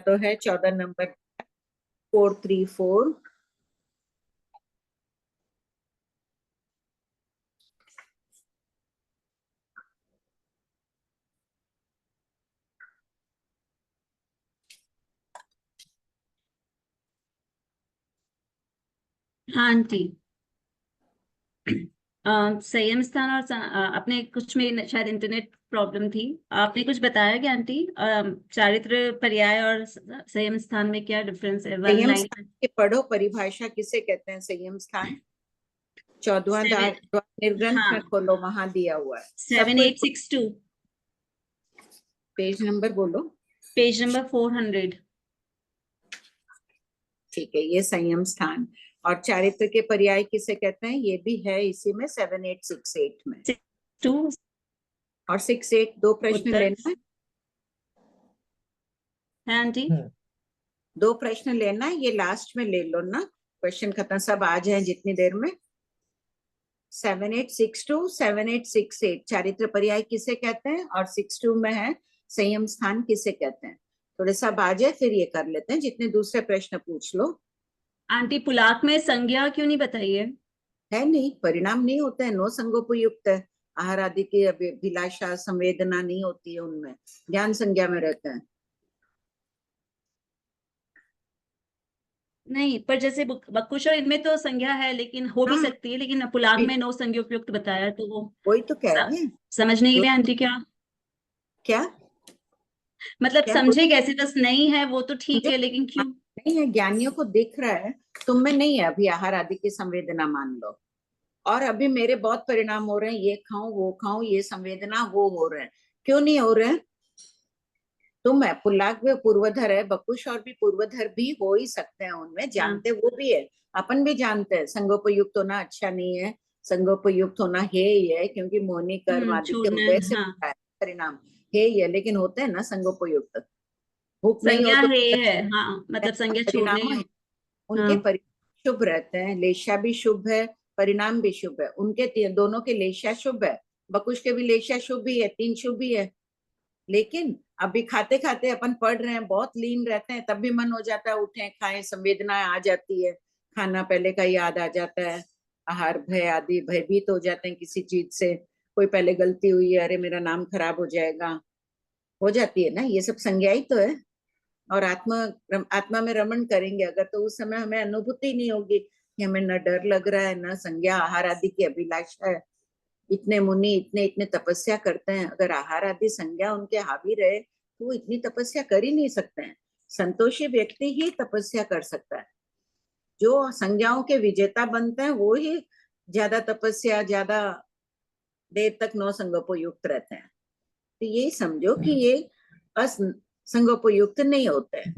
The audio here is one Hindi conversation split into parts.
तो है 14 नंबर 434। हाँ आंटी। संयम स्थान और अपने कुछ में शायद इंटरनेट प्रॉब्लम थी। आपने कुछ बताया क्या आंटी? चारित्र पर्याय और संयम स्थान में क्या डिफरेंस है? वन संयम लाइन स्थान की पढ़ो, परिभाषा किसे कहते हैं संयम स्थान? 14वां निर्ग्रंथ में हाँ, खोलो, वहां दिया हुआ है। सब 7862 पेज नंबर बोलो। Page number 400। ठीक है, ये संयम स्थान। और चारित्र के पर्याय किसे कहते हैं? ये भी है इसी में 7868 में। 2 और 68 दो प्रश्न उत्तर लेना है। है आंटी। दो प्रश्न लेना है, ये लास्ट में ले लो ना, क्वेश्चन खत्म, सब आ जाए जितनी देर में। 7862 7868 चारित्र पर्याय किसे कहते हैं, और 62 में है संयम स्थान किसे कहते हैं। थोड़े सा आ जाए फिर ये कर लेते हैं, जितने दूसरे प्रश्न पूछ लो। आंटी पुलाक में संज्ञा क्यों नहीं बताई है? है नहीं, परिणाम नहीं होते हैं, नो संगोपयुक्त है। आहार आदि की अभिलाषा संवेदना नहीं होती है उनमें, ज्ञान संज्ञा में रहते हैं। नहीं, पर जैसे बकुश और इनमें तो संज्ञा है, लेकिन हो भी हाँ, सकती है, लेकिन पुलाक में नो संज्ञोपयुक्त बताया, तो वो वही तो कह स- रहे हैं। समझने के जो लिए आंटी क्या क्या मतलब क्या समझे कैसे? बस नहीं है वो तो ठीक समझो, है, लेकिन क्यों? नहीं है, ज्ञानियों को दिख रहा है, तुम में नहीं है अभी आहार आदि की संवेदना, मान लो। और अभी मेरे बहुत परिणाम हो रहे हैं, ये खाऊं वो खाऊं, ये संवेदना वो हो रहे हैं। क्यों नहीं हो रहे हैं? तुम है, पुल्लाक भी पूर्वधर है, बकुश और भी पूर्वधर भी हो ही सकते हैं उनमें, हाँ, जानते वो भी है। अपन भी जानते हैं संगोपयुक्त होना अच्छा नहीं है, संगोपयुक्त होना है ही है, क्योंकि मोहनी कर्म आदि के छोड़ना, उदय से हाँ। होता है परिणाम, है ही है। लेकिन होते हैं ना संगोपयुक्त, भूख नहीं हो संज्ञा तो है, हाँ, मतलब संज्ञा छोड़ने। परिणाम है, हाँ, उनके परिणाम शुभ रहते हैं, लेशा भी शुभ है, परिणाम भी शुभ है उनके, दोनों के लेशा शुभ है। बकुश के भी लेशा शुभ ही है, 3 शुभ ही है। लेकिन अभी खाते खाते अपन पढ़ रहे हैं, बहुत लीन रहते हैं, तब भी मन हो जाता है उठे खाएं, संवेदनाएं आ जाती है, खाना पहले का याद आ जाता है, आहार भय आदि भयभीत हो जाते हैं किसी चीज से, कोई पहले गलती हुई है, अरे मेरा नाम खराब हो जाएगा, हो जाती है ना, ये सब संज्ञा ही तो है। और आत्मा में रमण करेंगे अगर, तो उस समय हमें अनुभूति नहीं होगी कि हमें न डर लग रहा है, न संज्ञा आहार आदि की अभिलाषा है। इतने मुनि इतने इतने तपस्या करते हैं, अगर आहार आदि संज्ञा उनके हावी रहे तो वो इतनी तपस्या कर ही नहीं सकते हैं। संतोषी व्यक्ति ही तपस्या कर सकता है, जो संज्ञाओं के विजेता बनते हैं वो ही ज्यादा तपस्या, ज्यादा देर तक नौ संगोपयुक्त रहते हैं। तो यही समझो कि ये असंगोपयुक्त नहीं होते हैं,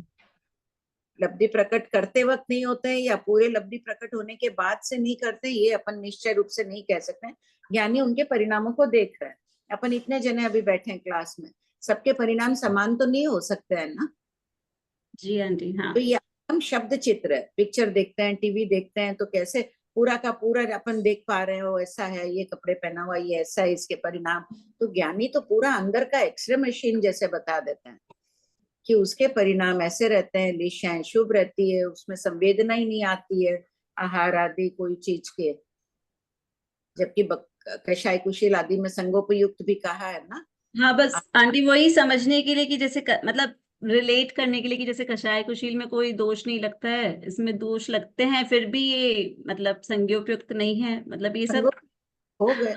लब्धि प्रकट करते वक्त नहीं होते हैं, या पूरे लब्धि प्रकट होने के बाद से नहीं करते हैं, ये अपन निश्चय रूप से नहीं कह सकते हैं। ज्ञानी उनके परिणामों को देख रहे हैं। अपन इतने जने अभी बैठे हैं क्लास में, सबके परिणाम समान तो नहीं हो सकते हैं ना। जी आंटी, हाँ। तो ये हम शब्द चित्र है, पिक्चर देखते हैं, टीवी देखते हैं, तो कैसे पूरा का पूरा अपन देख पा रहे हो, ऐसा है, ये कपड़े पहना हुआ, ये ऐसा है, इसके परिणाम। तो ज्ञानी तो पूरा अंदर का एक्सरे मशीन जैसे बता देते हैं कि उसके परिणाम ऐसे रहते हैं, लिशाएं शुभ रहती है, उसमें संवेदना ही नहीं आती है आहार आदि कोई चीज के। जबकि कषाय कुशील आदि में संगोपयुक्त भी कहा है ना। हाँ, बस आंटी वही समझने के लिए कि जैसे मतलब रिलेट करने के लिए कि जैसे कषाय कुशील में कोई दोष नहीं लगता है, इसमें दोष लगते हैं, फिर भी ये मतलब संज्ञोपयुक्त नहीं है, मतलब ये सब। संगो हो गए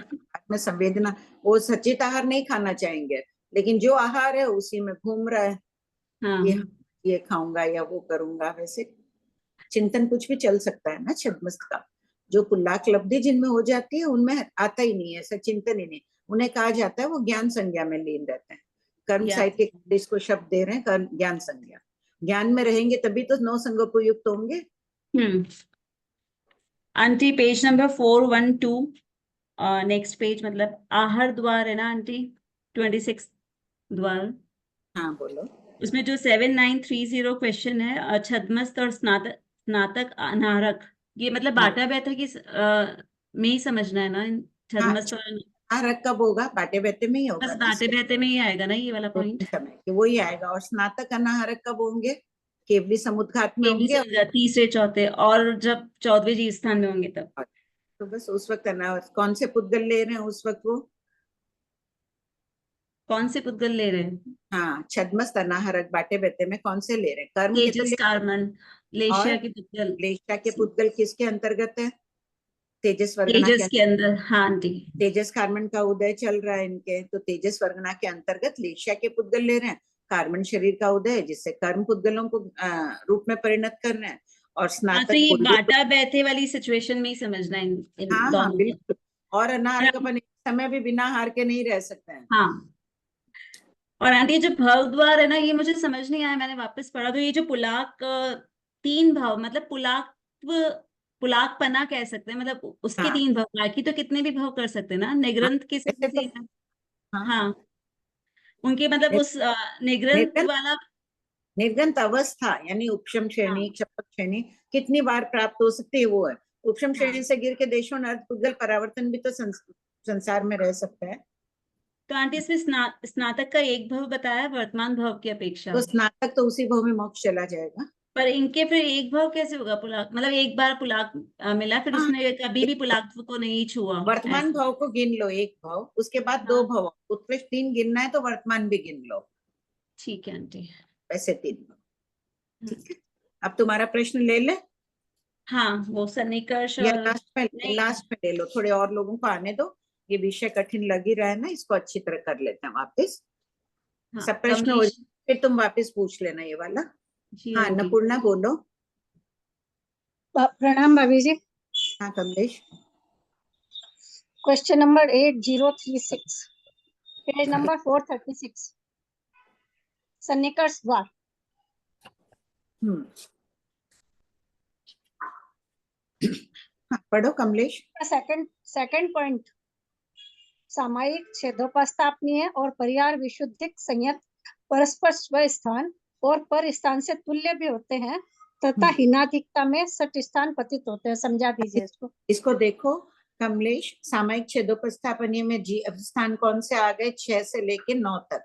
में संवेदना, वो सचित आहार नहीं खाना चाहेंगे, लेकिन जो आहार है उसी में घूम रहा है कि हाँ, ये खाऊंगा या वो करूंगा। वैसे चिंतन कुछ भी चल सकता है ना छद्मस्त का। जो पुल्लाक लब्धि जिनमें हो जाती है उनमें आता ही नहीं है, ऐसा चिंतन ही नहीं, उन्हें कहा जाता है वो ज्ञान संज्ञा में लीन रहते हैं। कर्म या साहित्य इसको शब्द दे रहे हैं, ज्ञान संज्ञा। ज्ञान में रहेंगे तभी तो नौ संगोपयुक्त होंगे। हम्म। Aunty page number 412, next page, मतलब आहार द्वार है ना आंटी, 26 द्वार। हाँ बोलो। उसमें जो 7930 क्वेश्चन है, छद्मस्त और स्नातक स्नातक अनारक, ये मतलब हाँ बाटा बैठा कि में ही समझना है ना, हाँ, छद्मस्त और हरक कब होगा? बाटे बहते में ही होगा बस ना, बाटे बहते में ही आएगा ना ये वाला पॉइंट। समय कि वही आएगा। और स्नातक अनाहरक कब होंगे? केवली समुद्घात में केवली होंगे। समझा तीसरे चौथे, और जब 14वें जीव स्थान में होंगे तब। तो बस उस वक्त कौन से पुद्गल ले रहे हैं उस वक्त वो? कौन से पुद्गल ले रहे हैं? हाँ, छद्मस्त अनाहरक बाटे बहते में कौन से ले रहे हैं? कर्म के तो तेजस ले। कार्बन, लेशिया और के पुद्गल। लेशा के पुद्गल किसके अंतर्गत है? तेजस वर्गना के। तेजस के अंदर, हाँ आंटी। तेजस कार्बन का उदय चल रहा है इनके, तो तेजस वर्गना के अंतर्गत लेशा के पुद्गल ले रहे हैं। कार्बन शरीर का उदय जिससे कर्म पुद्गलों को रूप में परिणत कर रहे हैं। और हाँ, तो स्नातक ये पूर्वी। बाटा बैठे वाली सिचुएशन में ही समझना है इन हाँ हाँ दोनों को। बिल्कुल। और अनाहरक अपन एक समय भी बिना हार के नहीं रह सकते हैं। हाँ, और आंटी जो भव द्वार है ना, ये मुझे समझ नहीं आया, मैंने वापस पढ़ा तो ये जो पुलाक, तीन भाव मतलब पुलाक, पुलाकपना कह सकते हैं, मतलब उसके हाँ, तीन भाव, बाकी तो कितने भी भाव कर सकते हैं ना, हाँ निगृंत के ऐसे से तो। है। हाँ, हाँ, उनके मतलब उस निगृंत निर्गन वाला। निर्गंत अवस्था यानी उपशम श्रेणी, हाँ क्षपक श्रेणी कितनी बार प्राप्त हो सकती है वो है। उपशम हाँ, श्रेणी से गिर के देशों अर्थ पुद्गल परावर्तन भी तो संसार में रह सकता है। तो आंटी इसमें स्नातक का एक भाव बताया वर्तमान भाव की अपेक्षा, तो स्नातक तो उसी भाव में मोक्ष चला जाएगा। पर इनके फिर एक भाव कैसे होगा? पुलाक मतलब एक बार पुलाक मिला, फिर हाँ, उसने कभी भी पुलाकत्व को नहीं छुआ वर्तमान ऐसा। भाव को गिन लो, एक भाव, उसके बाद दो हाँ भाव, उत्कृष्ट तीन गिनना है तो वर्तमान भी गिन लो। ठीक है आंटी। वैसे तीन भाव। हम्म, ठीक है। अब तुम्हारा प्रश्न ले ले, हाँ वो सन्निकर्ष या और नहीं। लास्ट में ले लो, थोड़े और लोगों को आने दो। ये विषय कठिन लग ही रहा है ना, इसको अच्छी तरह कर लेते हैं वापस। हाँ सब प्रश्न हो कमलेश जाए फिर तुम वापस पूछ लेना ये वाला। जी हाँ, आंटी। अन्नपूर्णा बोलो। प्रणाम भाभी जी। हाँ Kamlesh. Question number 8036, page number 436, सन्निकर्ष द्वार। हम्म। हाँ, पढ़ो कमलेश। सेकंड सेकंड पॉइंट, सामायिक छेदोपस्थापनीय और परिहार विशुद्धिक संयत परस्पर स्व स्थान और पर स्थान से तुल्य भी होते हैं तथा हिनाधिकता में सट स्थान पतित होते हैं। समझा दीजिए इसको। इसको देखो कमलेश, सामायिक छेदोपस्थापनीय में जी स्थान कौन से आ गए? 6 से लेके 9 तक।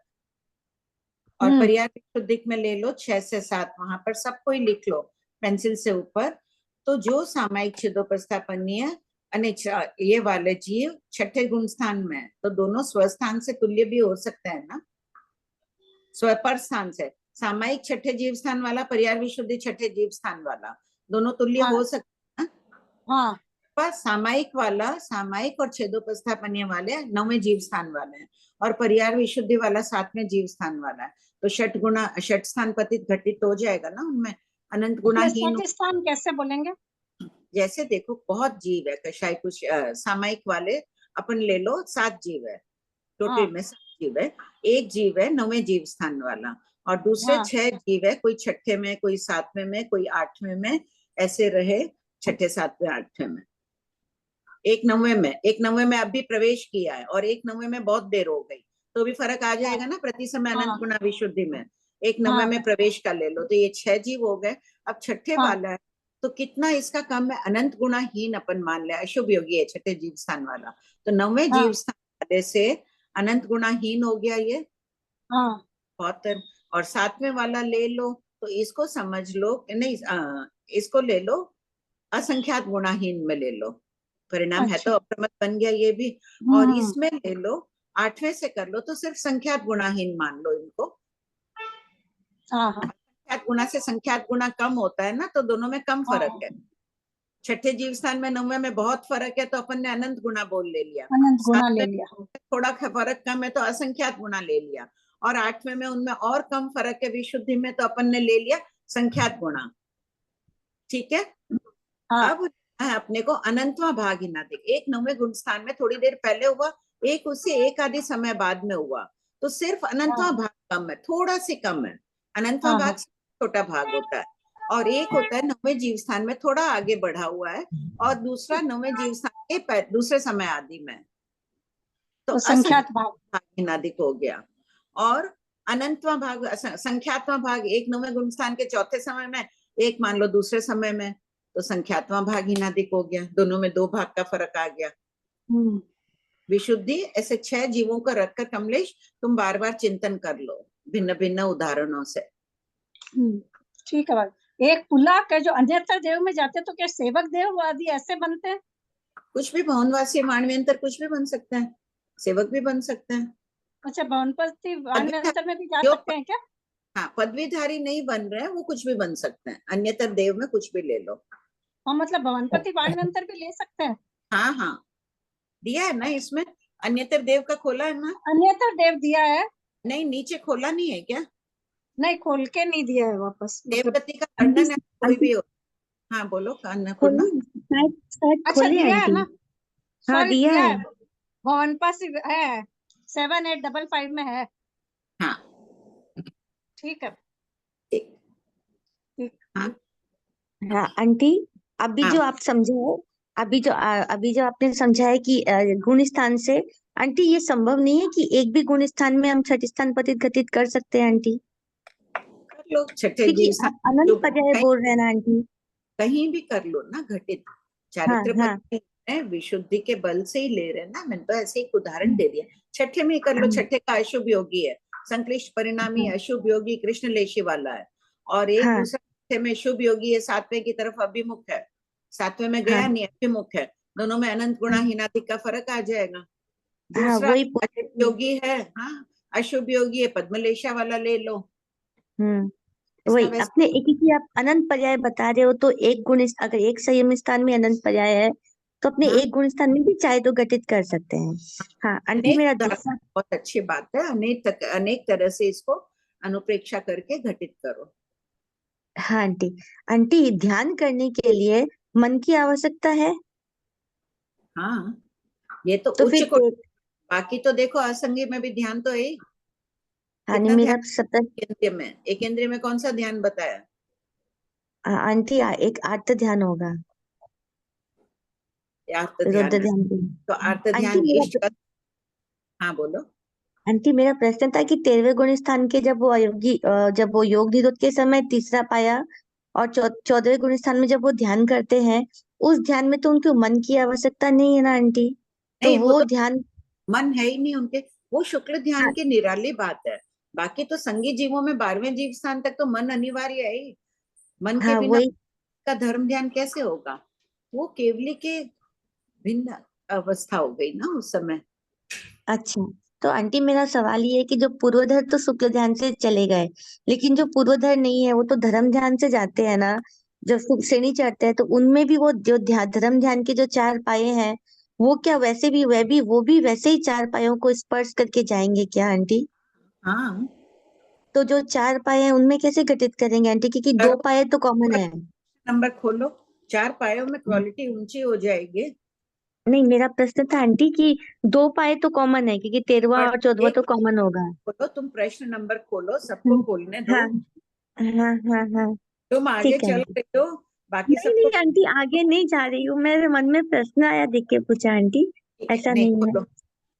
और पर्याय विशुद्धिक में ले लो 6 से 7, वहां पर सबको ही लिख लो पेंसिल से ऊपर। तो जो सामायिक छेदोपस्थापनीय ये वाले जीव छठे गुण स्थान में है, तो दोनों स्वस्थान से तुल्य भी हो सकते हैं ना, स्वपर स्थान से। सामायिक छठे जीव स्थान वाला, पर्याय विशुद्धि छठे जीव स्थान वाला, दोनों तुल्य हाँ हो सकते हैं। हाँ पर सामायिक वाला, सामायिक और छेदोपस्थापनीय वाले 9वें जीव स्थान वाले हैं, और पर्याय विशुद्धि वाला 7वें जीव स्थान वाला है। तो षट स्थान पतित घटित हो जाएगा ना उनमें, अनंत इसमें गुणाहीन। सट स्थान कैसे बोलेंगे? जैसे देखो बहुत जीव है, कशाय कुछ सामायिक वाले अपन ले लो 7 जीव है, टोटल हाँ में 7 जीव है। एक जीव है 9वें जीव स्थान वाला, और दूसरे हाँ 6 जीव है, कोई छठे में, कोई 7वें में, कोई 8वें में, ऐसे रहे छठे 7वें 8वें में। एक 9वें में अभी प्रवेश किया है, और एक 9वें में बहुत देर हो गई, तो भी फर्क आ जाएगा ना प्रति समय अनंत हाँ गुणा विशुद्धि में। एक 9वें हाँ में प्रवेश कर ले लो, तो ये 6 जीव हो गए। अब छठे हाँ वाला है, तो कितना इसका कम है? अनंत गुणाहीन अपन मान लिया, अशुभ योगी है छठे जीव स्थान वाला, तो 9वें जीव हाँ स्थान वाले से अनंत गुणाहीन हो गया ये हाँ बहुत। और 7वें वाला ले लो, तो इसको समझ लो नहीं, इसको ले लो असंख्यात गुणाहीन में ले लो, परिणाम है अच्छा। तो अप्रमत बन गया ये भी। और हम्म इसमें ले लो 8वें से कर लो, तो सिर्फ संख्यात गुणाहीन मान लो इनको। हाँ हाँ संख्यात गुणा से संख्यात गुणा कम होता है ना, तो दोनों में कम फर्क है। हाँ, छठे जीव स्थान में 9वें में बहुत फर्क है, तो अपन ने अनंत गुणा बोल ले लिया। अनंत गुना ले 7वें लिया। थोड़ा फर्क कम है तो असंख्यात गुणा ले लिया। और 8वें में उनमें और कम फर्क है विशुद्धि में, तो अपन ने ले लिया संख्यात गुणा। ठीक है। हाँ अब है अपने को अनंतवा भाग हिनादिक, एक 9वें गुण स्थान में थोड़ी देर पहले हुआ, एक उससे एक आधि समय बाद में हुआ, तो सिर्फ अनंतवा हाँ भाग कम है, थोड़ा सी कम है। अनंतवा हाँ भाग हाँ छोटा भाग होता है, और एक होता है 9वें जीव स्थान में थोड़ा आगे बढ़ा हुआ है, और दूसरा 9वें जीव स्थान के दूसरे समय आदि में, तो तो असंख्यात संख्यात भाग। भाग हिनादिक हो गया। और अनंतवा भाग, संख्यात्वा भाग एक 9वें गुण स्थान के चौथे समय में, एक मान लो दूसरे समय में, तो संख्यात्वा भाग हिनादिक हो गया, दोनों में 2 भाग का फर्क आ गया। हम्म विशुद्धि, ऐसे 6 जीवों को रखकर कमलेश तुम बार बार चिंतन कर लो भिन्न भिन्न उदाहरणों से। ठीक है भाई। एक पुलाव का जो अन्यतर देव में जाते तो क्या सेवक देव आदि ऐसे बनते हैं? कुछ भी भवनवासी मानव्यंतर कुछ भी बन सकते हैं, सेवक भी बन सकते हैं। अच्छा, भवनपति वानव्यंतर में भी जा जो सकते हैं क्या? हाँ, पदवीधारी नहीं बन रहे हैं वो कुछ भी बन सकते हैं, अन्यतर देव में कुछ भी ले लो। हाँ, मतलब भवनपति वानव्यंतर भी ले सकते हैं। हाँ हाँ, दिया है ना इसमें, अन्यतर देव का खोला है ना? अन्यतर देव दिया है? नहीं, नीचे खोला नहीं है क्या? नहीं, खोल के नहीं दिया है वापस, मतलब देवगति का वर्णन है, कोई भी हो। हाँ बोलो, अन्नपूर्णा। शायद अच्छा खोले दिया है आंटी। ना? हाँ सॉरी, दिया दिया है। है। भवनपति है, 7855 में है। हाँ ठीक है। ठीक। ठीक। हाँ हाँ आंटी, अभी हाँ जो आप समझाए, अभी जो आपने समझाया कि गुण स्थान से, आंटी ये संभव नहीं है कि एक भी गुण स्थान में हम छठ स्थान पतित घटित कर सकते हैं आंटी? कर लो छठे क्योंकि जीव आप अनंत पर्याय कहीं, बोल रहे हैं ना आंटी। कहीं भी कर लो ना घटित। हाँ चारित्र हाँ पद में विशुद्धि के बल से ही ले रहे हैं ना, मैंने तो ऐसे एक उदाहरण दे दिया। छठे में ही कर लो, छठे का अशुभ योगी है, संक्लिष्ट परिणामी अशुभ योगी कृष्ण लेशी वाला है, और एक हाँ दूसरा छठे में शुभ योगी है, 7वें की तरफ अभिमुख है, 7वें में हाँ गया नहीं, अभिमुख है, दोनों में अनंत गुणा हीनाधिक का फर्क आ जाएगा। हाँ, दूसरा वही अशुभ योगी है, हाँ अशुभ योगी है, पद्मलेशा वाला ले लो। वही इसका वैसे अपने एक ही आप अनंत पर्याय बता रहे हो, तो एक गुण अगर एक संयम स्थान में अनंत पर्याय है तो अपने हाँ एक गुण स्थान में भी चाहे तो घटित कर सकते हैं। हाँ आंटी, अनेक मेरा उदाहरण, दूसरा, बहुत अच्छी बात है, अनेक तरह से इसको अनुप्रेक्षा करके घटित करो। हाँ आंटी, आंटी ध्यान करने के लिए मन की आवश्यकता है? हाँ, ये तो तो उच्च फिर कोटि, बाकी तो देखो असंगी में भी ध्यान तो है ही। हाँ कितना ध्यान मेरा सप्तम, केंद्रीय में, एक इंद्रिय में कौन सा ध्यान बताया? आंटी एक आर्त ध्यान होगा, आर्त ध्यान रुद्र है, ध्यान भी। तो आर्त आंटी ध्यान इष्ट मेरा का। हाँ बोलो। आंटी मेरा प्रश्न था कि 13वें गुण स्थान के जब वो योग निरोध के समय तीसरा पाया, और 14वें गुण स्थान में जब वो ध्यान करते हैं, उस ध्यान में तो उनके मन की आवश्यकता नहीं है ना आंटी? तो नहीं, वो वो तो ध्यान, मन है ही नहीं उनके, वो शुक्ल ध्यान हाँ की निराली बात है। बाकी तो संगी जीवों में 12वें जीव स्थान तक तो मन अनिवार्य है ही, मन के हाँ बिना वही। का धर्म ध्यान कैसे होगा? वो केवली के भिन्न अवस्था हो गई ना उस समय। अच्छा, तो आंटी मेरा सवाल ये है कि जो पूर्वधर तो शुक्ल ध्यान से चले गए, लेकिन जो पूर्वधर नहीं है वो तो धर्म ध्यान से जाते हैं ना, जब श्रेणी चढ़ते हैं, तो उनमें भी वो जो धर्म ध्यान के जो 4 पाए हैं, वो क्या वैसे भी वो भी वैसे ही 4 पायों को स्पर्श करके जाएंगे क्या आंटी? हाँ, तो जो 4 पाए हैं उनमें कैसे घटित करेंगे आंटी, क्योंकि 2 करो, पाए तो कॉमन है। नंबर खोलो, 4 पायों में क्वालिटी ऊंची हो जाएगी। नहीं, मेरा प्रश्न था आंटी कि 2 पाए तो कॉमन है, क्योंकि 13वां और और 14वां एक तो कॉमन होगा। खोलो, तुम प्रश्न नंबर खोलो, सबको खोलने दो। हाँ हाँ हाँ हाँ, तुम आगे ठीक है चल आंटी। रही हो, बाकी नहीं सबको। नहीं आंटी, आगे नहीं जा रही हूँ, मेरे मन में प्रश्न आया, देख के पूछा आंटी, ठीक है, ऐसा नहीं नहीं है। खोलो,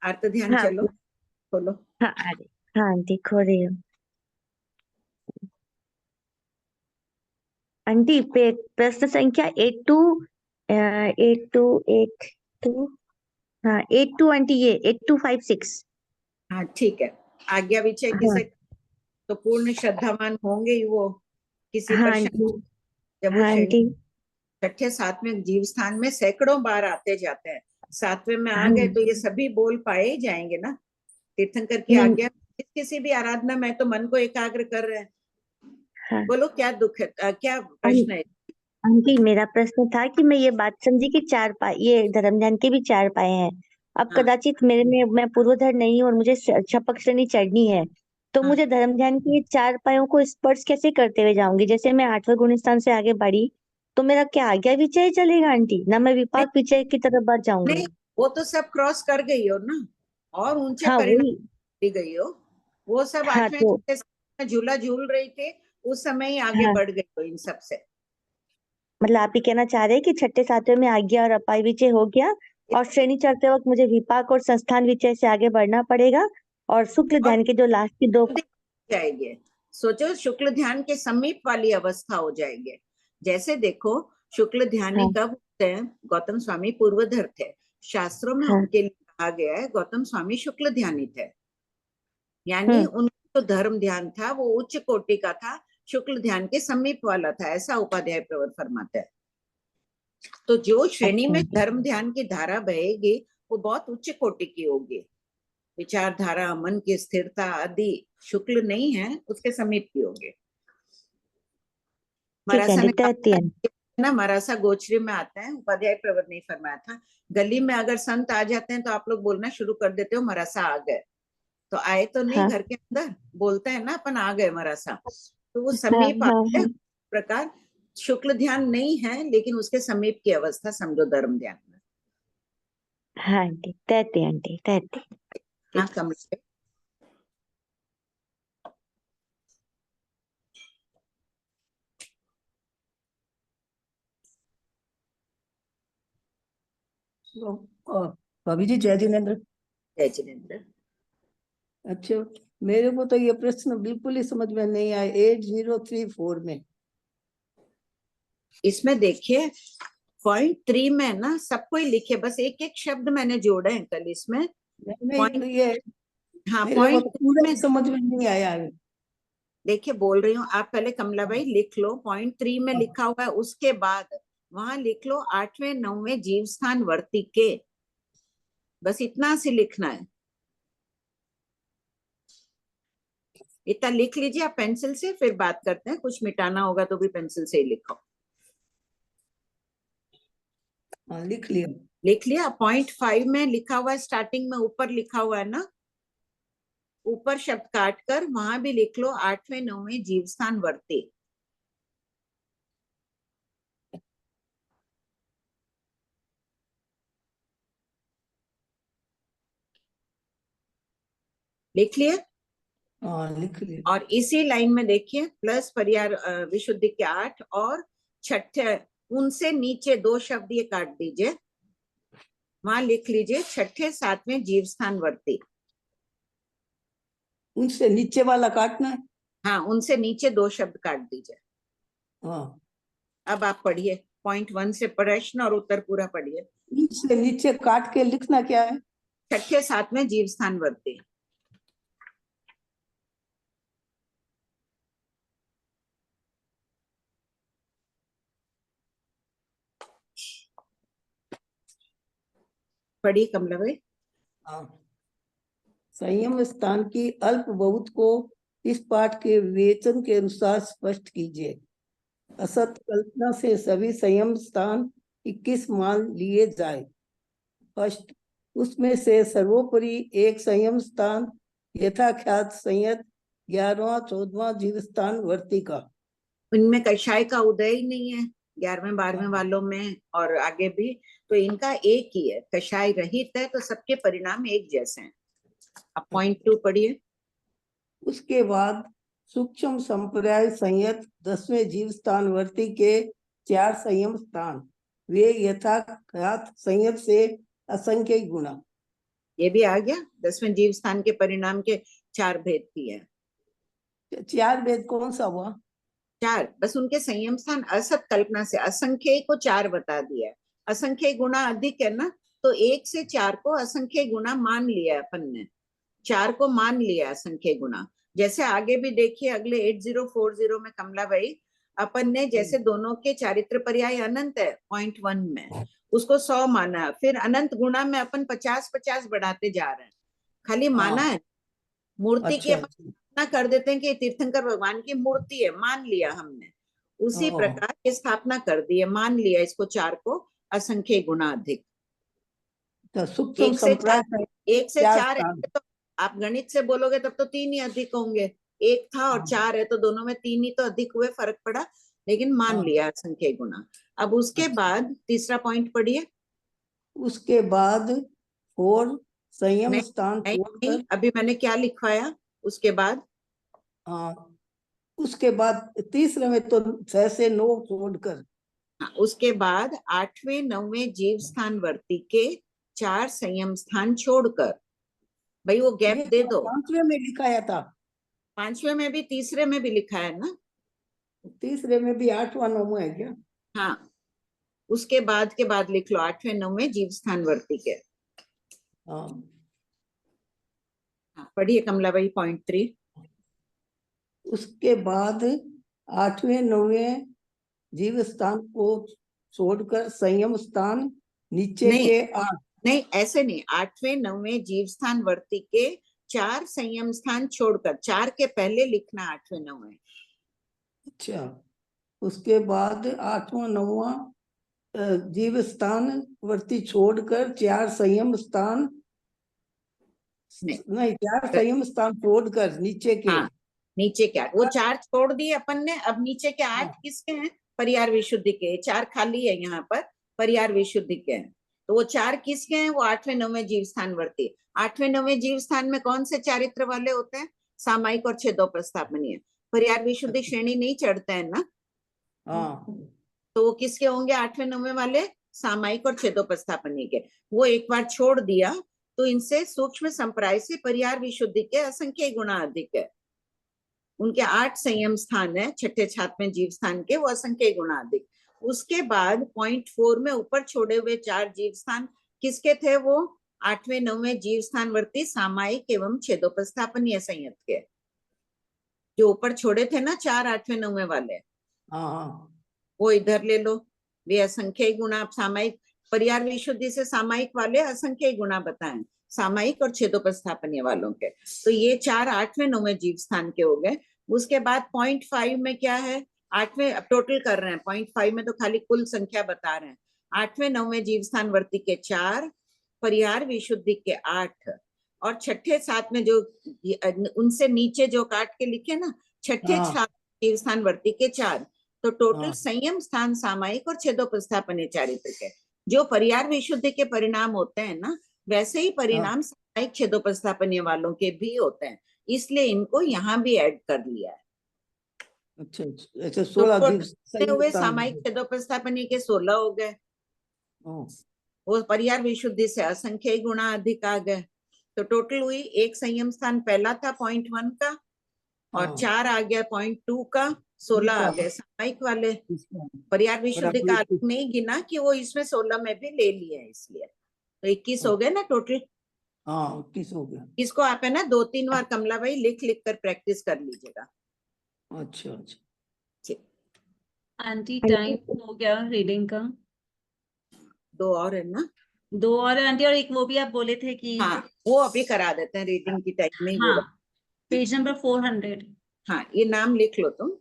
अर्थ ध्यान हाँ चलो, खोलो। हाँ अरे, हाँ आंटी खो रही हूँ। आंटी प्रश्न संख्या 8282, हाँ 82 आंटी, ये 8256। हाँ ठीक है, आज्ञा विचय हाँ किसे, तो पूर्ण श्रद्धावान होंगे ही वो, किसी हाँ पर आंटी, जब वो हाँ श्रेणी आंटी, छठे 7वें जीव स्थान में सैकड़ों बार आते जाते हैं, 7वें में आ हाँ गए तो ये सभी बोल पाए ही जाएंगे ना। तीर्थंकर की नहीं, आज्ञा, किसी भी आराधना में तो मन को एकाग्र कर रहे हैं। हाँ बोलो क्या दुख है, क्या प्रश्न है? आंटी मेरा प्रश्न था कि मैं ये बात समझी कि 4 पाए, ये धर्म ध्यान के भी 4 पाए हैं। अब हाँ कदाचित मेरे में मैं पूर्वधर नहीं हूँ और मुझे शपथ श्रेणी चढ़नी है, तो हाँ, मुझे धर्म ध्यान के ये 4 पायों को स्पर्श कैसे करते हुए जाऊंगी? जैसे मैं 8वें गुण स्थान से आगे बढ़ी, तो मेरा क्या आज्ञा विचय चलेगा आंटी, ना मैं नहीं विपाक विचय की तरफ बढ़ जाऊंगी? नहीं, वो तो सब क्रॉस कर गई हो ना, और ऊंचे हाँ परिणाम वही। दी गई हो। वो सब हाँ 8वें तो, छठे में झूला झूल रही थी, उस समय ही आगे हाँ बढ़ गई हो इन सब से। मतलब आप ही कहना चाह रहे हैं कि 6ठे 7वें में आज्ञा और अपाय विचय हो गया, और श्रेणी चढ़ते वक्त मुझे विपाक और संस्थान विचय से आगे बढ़ना पड़ेगा, और शुक्ल और ध्यान के जो लास्ट की 2, जाएंगे, सोचो शुक्ल ध्यान के समीप वाली अवस्था हो जाएंगे। जैसे देखो, शुक्ल ध्यानी हाँ कब होते हैं? गौतम स्वामी पूर्वधर थे, शास्त्रों में हाँ उनके लिए कहा गया है गौतम स्वामी शुक्ल ध्यानित है, यानी उनका तो धर्म ध्यान था वो उच्च कोटि का था, शुक्ल ध्यान के समीप वाला था, ऐसा उपाध्याय प्रवर फरमाता है। तो जो श्रेणी में धर्म ध्यान की धारा बहेगी वो बहुत उच्च कोटि की होगी, विचारधारा, मन की स्थिरता आदि शुक्ल नहीं है, उसके समीप की होगी। मरासा ने कहा ना, मरासा गोचरी में आता है, उपाध्याय प्रवर नहीं फरमाया था। गली में अगर संत आ जाते हैं तो आप लोग बोलना शुरू कर देते हो मरासा आ गए, तो आए तो नहीं, घर के अंदर बोलते हैं ना अपन आ गए मरासा, तो वो समीप आते प्रकार शुक्ल ध्यान नहीं है, लेकिन उसके समीप की अवस्था समझो धर्म ध्यान में। हाँ आंटी, तहते आंटी, तहते। हाँ कमल, भाभी जी जय जिनेन्द्र। जय जिनेन्द्र। अच्छा, मेरे को तो ये प्रश्न बिल्कुल ही समझ में नहीं आया 8034 में। इसमें देखिए पॉइंट 3 में ना सबको ही लिखे, बस एक एक शब्द मैंने जोड़े हैं कल इसमें। ये हाँ मेरे को पॉइंट तो पूरा में समझ में नहीं आया है। देखिए बोल रही हूँ, आप पहले कमला भाई लिख लो, पॉइंट 3 में लिखा हुआ है, उसके बाद वहां लिख लो 8वें 9वें जीव स्थान वर्ती के, बस इतना सी लिखना है। इतना लिख लीजिए आप पेंसिल से, फिर बात करते हैं, कुछ मिटाना होगा तो भी पेंसिल से ही लिखो। हाँ लिख लिया। लिख लिया। पॉइंट 5 में लिखा हुआ है, स्टार्टिंग में ऊपर लिखा हुआ है ना, ऊपर शब्द काट कर वहां भी लिख लो 8वें 9वें जीव स्थान वर्ते। लिख लिए? हाँ लिख लिया। और इसी लाइन में देखिए प्लस परियार विशुद्धि के 8 और छठे, उनसे नीचे 2 शब्द ये काट दीजिए, वहां लिख लीजिए 6ठे 7वें जीव स्थान वर्ती। उनसे नीचे वाला काटना है। हाँ उनसे नीचे 2 शब्द काट दीजिए। हाँ अब आप पढ़िए पॉइंट 1 से प्रश्न और उत्तर पूरा पढ़िए। उनसे नीचे काट के लिखना क्या है? 6ठे 7वें जीव स्थान वर्ती। पढ़िए कमला भाई। हाँ, संयम स्थान की अल्प बहुत को इस पाठ के विवेचन के अनुसार स्पष्ट कीजिए। असत कल्पना से सभी संयम स्थान 21 मान लिए जाए। फर्स्ट, उसमें से सर्वोपरि एक संयम स्थान यथाख्यात संयत 11वां 14वां जीव स्थान वर्ती का। इनमें कषाय का उदय ही नहीं है 11वें 12वें वालों में, और आगे भी तो इनका एक ही है, कषाय रहित है, तो सबके परिणाम एक जैसे हैं। अब पॉइंट 2 पढ़िए। उसके बाद सूक्ष्म संप्रदाय संयत 10वें जीव स्थान वर्ती के 4 संयम स्थान, वे यथाख्यात संयत से असंख्य गुना। ये भी आ गया, 10वें जीव स्थान के परिणाम के 4 भेद किए हैं। 4 भेद कौन सा हुआ? 4, बस उनके संयम स्थान असत कल्पना से असंख्य को 4 बता दिया। असंख्य गुना अधिक है ना, तो 1 से 4 को असंख्य गुना मान लिया अपन ने, 4 को मान लिया असंख्य गुना। जैसे आगे भी देखिए अगले 8040 में कमला भाई, अपन ने जैसे दोनों के चारित्र पर्याय अनंत है पॉइंट 1 में, उसको 100 माना, फिर अनंत गुणा में अपन 50-50 बढ़ाते जा रहे हैं, खाली माना है। मूर्ति की अपन कर देते हैं कि तीर्थंकर भगवान की मूर्ति है, मान लिया हमने, उसी प्रकार की स्थापना कर दी है, मान लिया इसको 4 को असंख्य गुना अधिक। तो सूक्ष्म संप्रदाय 1 से 4 है तो आप गणित से बोलोगे तब तो 3 ही अधिक होंगे, 1 था और 4 है तो दोनों में 3 ही तो अधिक हुए, फर्क पड़ा, लेकिन मान लिया असंख्य गुना। अब उसके बाद तीसरा पॉइंट पढ़िए। उसके बाद और संयम स्थान नहीं, अभी मैंने क्या लिखवाया उसके बाद? हाँ, उसके बाद तीसरे में तो 6 से 9 छोड़कर, उसके बाद 8वें 9वें जीव स्थान वर्ती के 4 संयम स्थान छोड़कर, भाई वो गैप दे दो। 5वें में लिखाया था, 5वें में भी, तीसरे में भी लिखा है ना, तीसरे में भी 8वां 9वां है क्या? हाँ, उसके बाद के बाद लिख लो 8वें 9वें जीव स्थान वर्ती के। हाँ, हाँ, पढ़िए कमलाबाई पॉइंट 3। उसके बाद 8वें 9वें जीव स्थान को छोड़कर संयम स्थान नीचे नहीं। के 8। नहीं, ऐसे नहीं, 8वें 9वें जीव स्थान वर्ती के 4 संयम स्थान छोड़कर, 4 के पहले लिखना 8वें 9वें। अच्छा, उसके बाद 8वां 9वां जीव स्थान वर्ती छोड़कर 4 संयम स्थान, नहीं 4 संयम स्थान छोड़कर नीचे के। हाँ, नीचे के 8, वो 4 छोड़ दिए अपन ने, अब नीचे के 8 किसके हैं? परिहार विशुद्धि के। 4 खाली है यहाँ पर, परिहार विशुद्धि के हैं, तो वो 4 किसके हैं? वो 8वें 9वें जीव स्थान वर्ती। 8वें 9वें जीव स्थान में कौन से चारित्र वाले होते हैं? सामायिक और छेदोपस्थापनीय। परिहार विशुद्धि श्रेणी नहीं चढ़ते हैं ना, हाँ, तो वो किसके होंगे 8वें 9वें वाले? सामायिक और छेदोपस्थापनीय के। वो एक बार छोड़ दिया तो इनसे सूक्ष्म संप्राय से परिहार विशुद्धि के असंख्य गुणा अधिक है। उनके 8 संयम स्थान है छठे छातवें जीव स्थान के, वो असंख्य गुणा अधिक। उसके बाद पॉइंट 4 में ऊपर छोड़े हुए 4 जीव स्थान किसके थे? वो 8वें 9वें जीव स्थान वर्ती सामायिक एवं छेदोपस्थापनीय संयत के, जो ऊपर छोड़े थे ना 4 8वें 9वें वाले, हाँ, हाँ, वो इधर ले लो। वे असंख्य गुणा सामायिक, परिहार विशुद्धि से सामायिक वाले असंख्य गुणा बताएं, सामायिक और छेदोपस्थापनीय वालों के। तो ये 4 8वें 9वें जीव स्थान के हो गए। उसके बाद पॉइंट 5 में क्या है? 8वें, अब टोटल कर रहे हैं, पॉइंट 5 में तो खाली कुल संख्या बता रहे हैं। 8वें 9वें जीव स्थान वर्ती के 4, परिहार विशुद्धि के 8, और छठे 7 में जो उनसे नीचे जो काट के लिखे ना, छठे हाँ, 7 जीव स्थान वर्ती के 4, तो टोटल हाँ, संयम स्थान सामायिक और छेदोपस्थापनीय चारित्र के। जो परिहार विशुद्धि के परिणाम होते हैं ना, वैसे ही परिणाम सामायिक छेदोपस्थापनीय वालों के भी होते हैं, इसलिए इनको यहाँ भी ऐड कर लिया है। अच्छा, अच्छा, तो 16 जीव टोटल हुए स्थान। सामायिक छेदोपस्थापनीय के 16 हो गए। हाँ, वो परिहार विशुद्धि से असंख्य गुणा अधिक आ गए। तो टोटल हुई, एक संयम स्थान पहला था पॉइंट 1 का, और हाँ, 4 आ गया पॉइंट 2 का, 16 आ गए सामायिक वाले। परिहार विशुद्धि का अलग नहीं गिना कि वो इसमें 16 में भी ले लिए हैं, इसलिए तो 21 हो गए ना टोटल। हाँ, 21 हो गया। इसको आप है ना 2-3 बार कमला भाई लिख लिख कर प्रैक्टिस कर लीजिएगा। अच्छा, अच्छा, ठीक, आंटी टाइम हो गया रीडिंग का। 2 और है ना? 2 और है आंटी, और एक वो भी आप बोले थे कि हाँ, वो अभी करा देते हैं, रीडिंग की टाइम में ही वो हाँ, पेज नंबर 400। हाँ, ये नाम लिख लो तुम,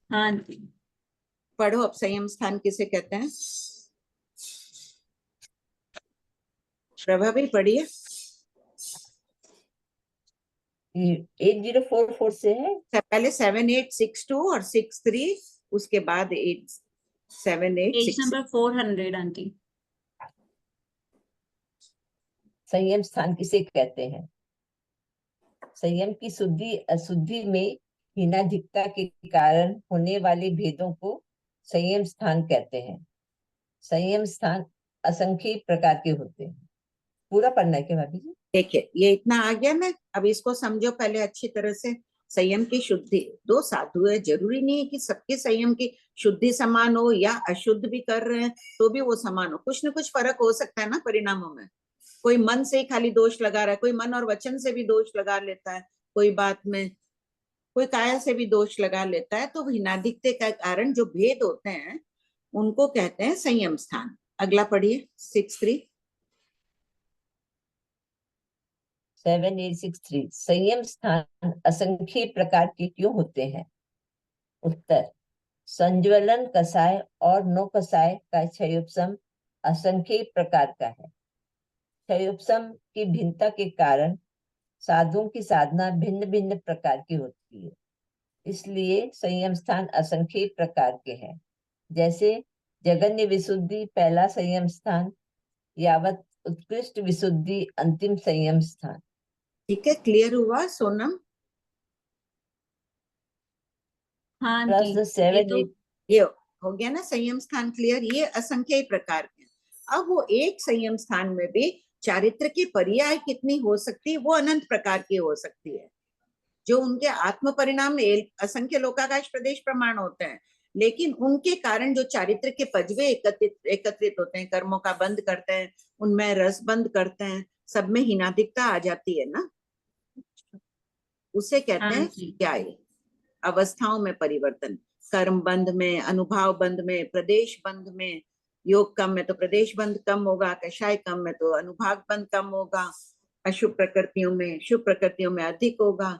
हाँ आंटी। पढ़ो। अब संयम स्थान किसे कहते हैं? प्रभा भी पढ़िए। 8044 से है। पहले 7862 और 63, उसके बाद 878 पेज 6। Number 400 aunty. संयम स्थान किसे कहते हैं? संयम की शुद्धि अशुद्धि में हीनाधिकता के कारण होने वाले भेदों को संयम स्थान कहते हैं। संयम स्थान असंख्य प्रकार के होते हैं। पूरा पढ़ना है क्या भाभी जी? देखिए, ये इतना आ गया ना, अब इसको समझो पहले अच्छी तरह से। संयम की शुद्धि, 2 साधु है, जरूरी नहीं है कि सबके संयम की शुद्धि समान हो, या अशुद्ध भी कर रहे हैं तो भी वो समान हो। कुछ न कुछ फर्क हो सकता है ना परिणामों में। कोई मन से ही खाली दोष लगा रहा है, कोई मन और वचन से भी दोष लगा लेता है, कोई बात में, कोई काया से भी दोष लगा लेता है। तो हीनाधिकता के कारण जो भेद होते हैं उनको कहते हैं संयम स्थान। अगला पढ़िए 63। 7863। संयम स्थान असंख्य प्रकार के क्यों होते हैं? उत्तर, संज्वलन कषाय और नो कषाय का क्षयोपशम असंख्य प्रकार का है। क्षयोपशम की भिन्नता के कारण साधुओं की साधना भिन्न भिन्न प्रकार की होती है, इसलिए संयम स्थान असंख्य प्रकार के हैं। जैसे जगन्य विशुद्धि पहला संयम स्थान, यावत उत्कृष्ट विशुद्धि अंतिम संयम स्थान। ठीक है, क्लियर हुआ सोनम? हाँ आंटी, प्रश्न ये 7 तो ये हो गया ना संयम स्थान क्लियर। ये असंख्य प्रकार के। अब वो एक संयम स्थान में भी चारित्र की पर्याय कितनी हो सकती है? वो अनंत प्रकार की हो सकती है, जो उनके आत्म परिणाम असंख्य लोकाकाश प्रदेश प्रमाण होते हैं। लेकिन उनके कारण जो चारित्र के पजवे एकत्रित होते हैं, कर्मों का बंद करते हैं, उनमें रस बंद करते हैं, सब में हीनाधिकता आ जाती है ना, उसे कहते हाँ हैं जी। क्या है अवस्थाओं में परिवर्तन। कर्म बंध में, अनुभाव बंध में, प्रदेश बंध में, योग कम है तो प्रदेश बंध कम होगा, कषाय कम है तो अनुभाग बंध कम होगा, अशुभ प्रकृतियों में, शुभ प्रकृतियों में अधिक होगा।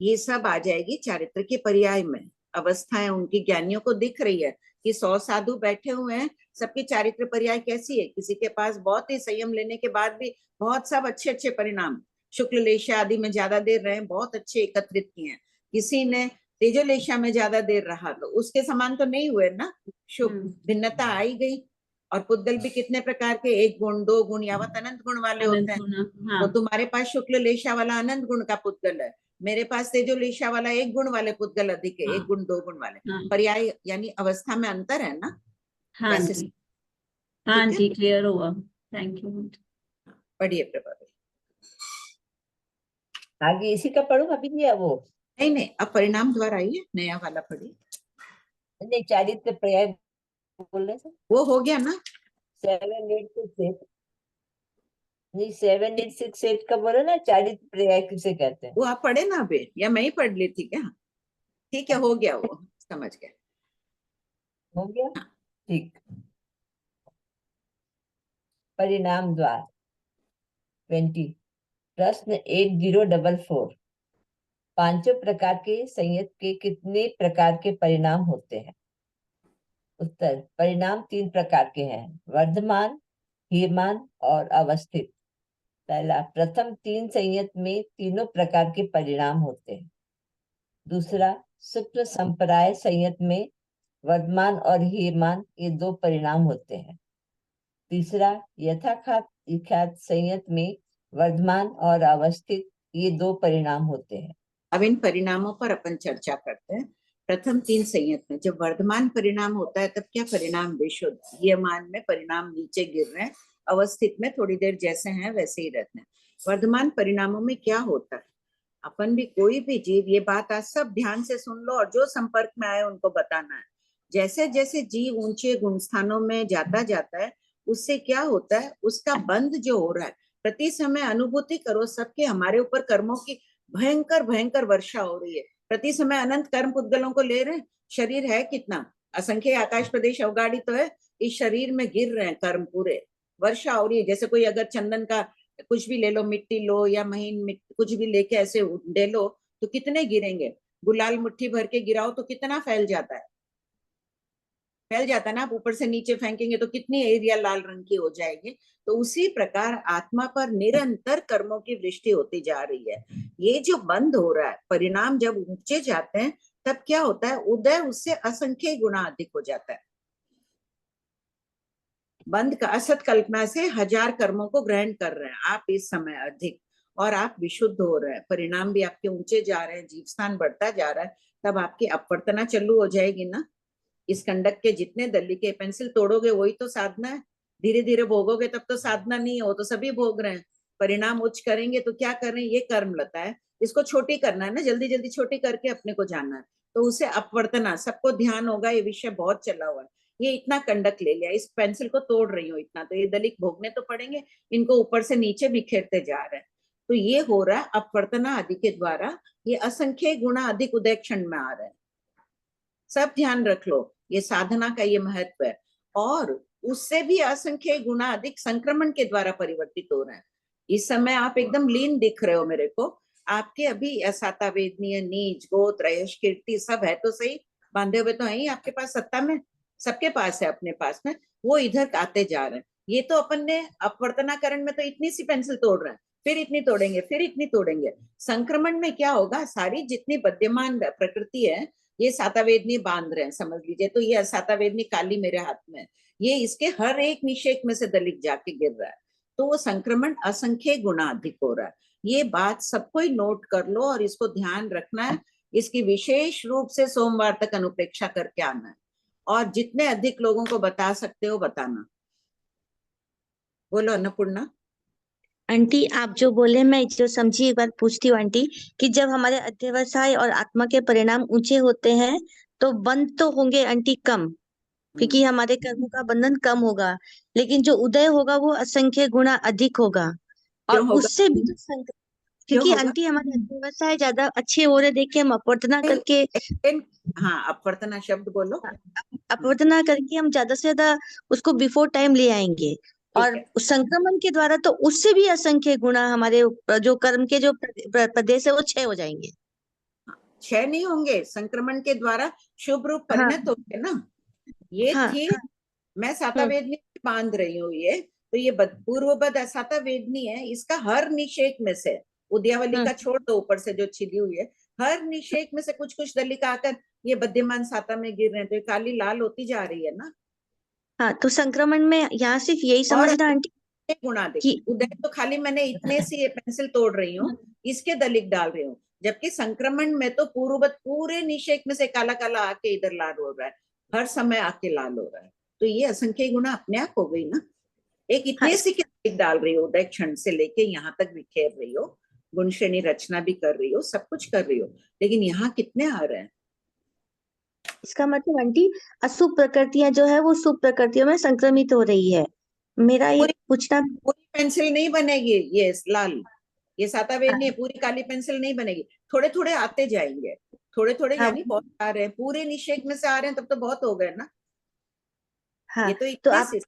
ये सब आ जाएगी चारित्र के पर्याय में। अवस्थाएं उनकी ज्ञानियों को दिख रही है कि 100 साधु बैठे हुए हैं, सबकी चारित्र पर्याय कैसी है। किसी के पास बहुत ही संयम लेने के बाद भी बहुत सब अच्छे अच्छे परिणाम, शुक्ल लेशा आदि में ज्यादा देर रहे, बहुत अच्छे एकत्रित किए हैं। किसी ने तेजोलेशा में ज्यादा देर रहा तो उसके समान तो नहीं हुए ना, शुभ भिन्नता आई गई। और पुद्गल भी कितने प्रकार के, 1 गुण 2 गुण यावत अनंत गुण वाले अनंत होते हैं। गुण, तो हाँ तुम्हारे पास शुक्ल लेशा वाला अनंत गुण का पुद्गल है, मेरे पास तेजोलेशा वाला 1 गुण वाले पुद्गल अधिक है, 1 हाँ गुण 2 गुण वाले। हाँ पर्याय यानी अवस्था में अंतर है ना, हाँ वैसे जी, हाँ ठीक है। जी, क्लियर हुआ। Thank you. पढ़िए प्रभा। आगे इसी का पढ़ूं अभी नहीं, वो नहीं नहीं, अब परिणाम द्वारा आइए, नया वाला पढ़िए। नहीं, चारित्र पर्याय बोल रहे थे। वो हो गया ना, 7 8 6 8 नहीं, 7 8 6 8 का बोला ना, चारित्र पर्याय किसे कहते हैं। वो आप पढ़े ना अभी, या मैं ही पढ़ ली थी क्या? ठीक है, हो गया, वो समझ गए। हो गया, ठीक। परिणाम द्वार 20, प्रश्न 8044। पांचों प्रकार के संयत के कितने प्रकार के परिणाम होते हैं? उत्तर, परिणाम 3 प्रकार के हैं, वर्धमान, हीयमान और अवस्थित। पहला, प्रथम 3 संयत में तीनों प्रकार के परिणाम होते हैं। दूसरा, शुक्ल संप्राय संयत में वर्धमान और हीयमान ये 2 परिणाम होते हैं। तीसरा, यथाख्यात संयत में वर्धमान और अवस्थित ये 2 परिणाम होते हैं। अब इन परिणामों पर अपन चर्चा करते हैं। प्रथम 3 संयत में जब वर्धमान परिणाम होता है तब क्या परिणाम विशुद्ध, हीयमान में परिणाम नीचे गिर रहे हैं, अवस्थित में थोड़ी देर जैसे हैं वैसे ही रहते हैं। वर्धमान परिणामों में क्या होता है, अपन भी कोई भी जीव, ये बात आज सब ध्यान से सुन लो और जो संपर्क में आए उनको बताना है। जैसे जैसे जीव ऊंचे गुण स्थानों में जाता है, उससे क्या होता है, उसका बंध जो हो रहा है, प्रति समय अनुभूति करो सबके हमारे ऊपर कर्मों की भयंकर भयंकर वर्षा हो रही है। प्रति समय अनंत कर्म पुद्गलों को ले रहे हैं। शरीर है कितना, असंख्य आकाश प्रदेश अवगाड़ी तो है, इस शरीर में गिर रहे हैं कर्म पूरे, वर्षा हो रही है। जैसे कोई अगर चंदन का कुछ भी ले लो, मिट्टी लो या महीन मिट्टी कुछ भी लेके ऐसे दे लो तो कितने गिरेंगे। गुलाल मुट्ठी भर के गिराओ तो कितना फैल जाता है, फैल जाता है ना। आप ऊपर से नीचे फेंकेंगे तो कितनी एरिया लाल रंग की हो जाएगी। तो उसी प्रकार आत्मा पर निरंतर कर्मों की वृष्टि होती जा रही है। ये जो बंद हो रहा है, परिणाम जब ऊंचे जाते हैं तब क्या होता है, उदय उससे असंख्य गुना अधिक हो जाता है। बंद का असत कल्पना से 1000 कर्मों को ग्रहण कर रहे हैं आप इस समय अधिक, और आप विशुद्ध हो रहे हैं, परिणाम भी आपके ऊंचे जा रहे हैं, जीव स्थान बढ़ता जा रहा है। तब आपकी अपवर्तना चालू हो जाएगी ना। इस कंडक के जितने दली के पेंसिल तोड़ोगे वही तो साधना है, धीरे धीरे भोगोगे तब तो साधना नहीं है, वो तो सभी भोग रहे हैं। परिणाम उच्च करेंगे तो क्या कर रहे हैं, ये कर्म लता है, इसको छोटी करना है ना, जल्दी जल्दी छोटी करके अपने को जानना है। तो उसे अपवर्तना, सबको ध्यान होगा, ये विषय बहुत चला हुआ है। ये इतना कंडक ले लिया, इस पेंसिल को तोड़ रही हूँ इतना, तो ये दलिक भोगने तो पड़ेंगे, इनको ऊपर से नीचे बिखेरते जा रहे हैं। तो ये हो रहा है अपवर्तना आदि के द्वारा, ये असंख्य गुणा अधिक उदय क्षण में आ रहे हैं। सब ध्यान रख लो, ये साधना का ये महत्व है। और उससे भी असंख्य गुना अधिक संक्रमण के द्वारा परिवर्तित हो रहे हैं। इस समय आप एकदम लीन दिख रहे हो मेरे को, आपके अभी असाता वेदनीय नीच गोत्र यश कीर्ति सब है तो सही, बांधे हुए तो है ही आपके पास, सत्ता में सबके पास है, अपने पास में वो इधर आते जा रहे हैं। ये तो अपन ने अपवर्तनाकरण में तो इतनी सी पेंसिल तोड़ रहे हैं, फिर इतनी तोड़ेंगे, फिर इतनी तोड़ेंगे। संक्रमण में क्या होगा, सारी जितनी विद्यमान प्रकृति है ये सातावेदनी बांध रहे हैं, समझ लीजिए। तो ये सातावेदनी काली मेरे हाथ में, ये इसके हर एक निषेक में से दलित जाके गिर रहा है। तो वो संक्रमण असंख्य गुना अधिक हो रहा है। ये बात सबको ही नोट कर लो और इसको ध्यान रखना है। इसकी विशेष रूप से सोमवार तक अनुप्रेक्षा करके आना है, और जितने अधिक लोगों को बता सकते हो बताना। बोलो अन्नपूर्णा। आंटी आप जो बोले मैं जो समझी एक बात पूछती हूँ आंटी, कि जब हमारे अध्यवसाय और आत्मा के परिणाम ऊंचे होते हैं तो बंध तो होंगे आंटी कम, क्योंकि हमारे कर्मों का बंधन कम होगा, लेकिन जो उदय होगा वो असंख्य गुना अधिक होगा। और क्यों होगा? उससे भी जो क्यों क्योंकि होगा? आंटी हमारे व्यवसाय ज्यादा अच्छे हो रहे, देखिए हम अपवर्तना करके हाँ, अपवर्तना शब्द बोलो। अपवर्तना करके हम ज्यादा से ज्यादा उसको बिफोर टाइम ले आएंगे, ठीक और है। उस संक्रमण के द्वारा तो उससे भी असंख्य गुना हमारे जो कर्म के जो प्रदेश है वो क्षय हो जाएंगे। क्षय नहीं होंगे, संक्रमण के द्वारा शुभ रूप हाँ परिणत होंगे ना। ये हाँ थी, मैं साता हम्म, वेदनी बांध रही हूँ ये, तो ये पूर्वबद असाता वेदनी है। इसका हर निषेक में से, उद्यावली हम्म, का छोड़ दो ऊपर से जो छिदी हुई है, हर निषेक में से कुछ कुछ दलिका आकर ये बद्यमान साता में गिर रहे हैं, तो ये काली लाल होती जा रही है ना। हाँ तो संक्रमण में यहाँ सिर्फ यही और समझना आंटी गुणा देख, कि उदय तो खाली मैंने इतने सी ये पेंसिल तोड़ रही हूँ, इसके दलिक डाल रही हूँ, जबकि संक्रमण में तो पूर्ववत पूरे निषेक में से काला काला आके इधर लाल हो रहा है, हर समय आके लाल हो रहा है। तो ये असंख्य गुणा अपने आप हो गई ना। एक हाँ इतने सी के दलिक डाल रही हो, उदय क्षण से लेके यहाँ तक बिखेर रही हो, गुण श्रेणी रचना भी कर रही हो, सब कुछ कर रही हो, लेकिन यहाँ कितने आ रहे हैं? इसका मतलब आंटी अशुभ प्रकृतियां जो है वो शुभ प्रकृतियों में संक्रमित हो रही है। मेरा ये पूरी पूछना, पूरी पेंसिल नहीं बनेगी ये लाल, ये सातावेद नहीं है, पूरी काली पेंसिल नहीं बनेगी, थोड़े थोड़े आते जाएंगे, थोड़े थोड़े, हाँ यानी बहुत आ रहे हैं, पूरे निषेक में से आ रहे हैं, तब तो बहुत हो गए ना। हाँ ये तो तो इतने आप से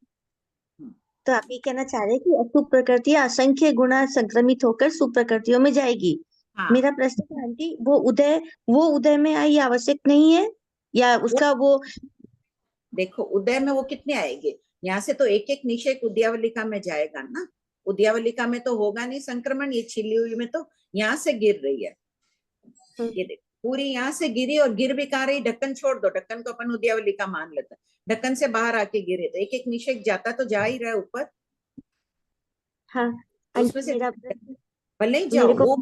तो आप ये कहना चाह रहे हैं कि अशुभ प्रकृतियां असंख्य गुना संक्रमित होकर शुभ प्रकृतियों में जाएगी। हाँ। मेरा प्रश्न है आंटी, वो उदय में आई आवश्यक नहीं है, या वो उसका वो देखो, उदय में वो कितने आएंगे, यहाँ से तो एक एक निषेक उद्यावलिका में जाएगा ना। उद्यावलिका में तो होगा नहीं संक्रमण, ये छिली हुई में तो यहाँ से गिर रही है। ये देखो, पूरी यहाँ से गिरी, और गिर भी कहाँ रही, ढक्कन छोड़ दो, ढक्कन को अपन उद्यावलिका मान लेते हैं, ढक्कन से बाहर आके गिरे, तो एक एक निषेक जाता तो जा ही रहा है ऊपर, हाँ उसमें आंटी से मेरा प्रश्न भले ही मेरे जाओ, को वो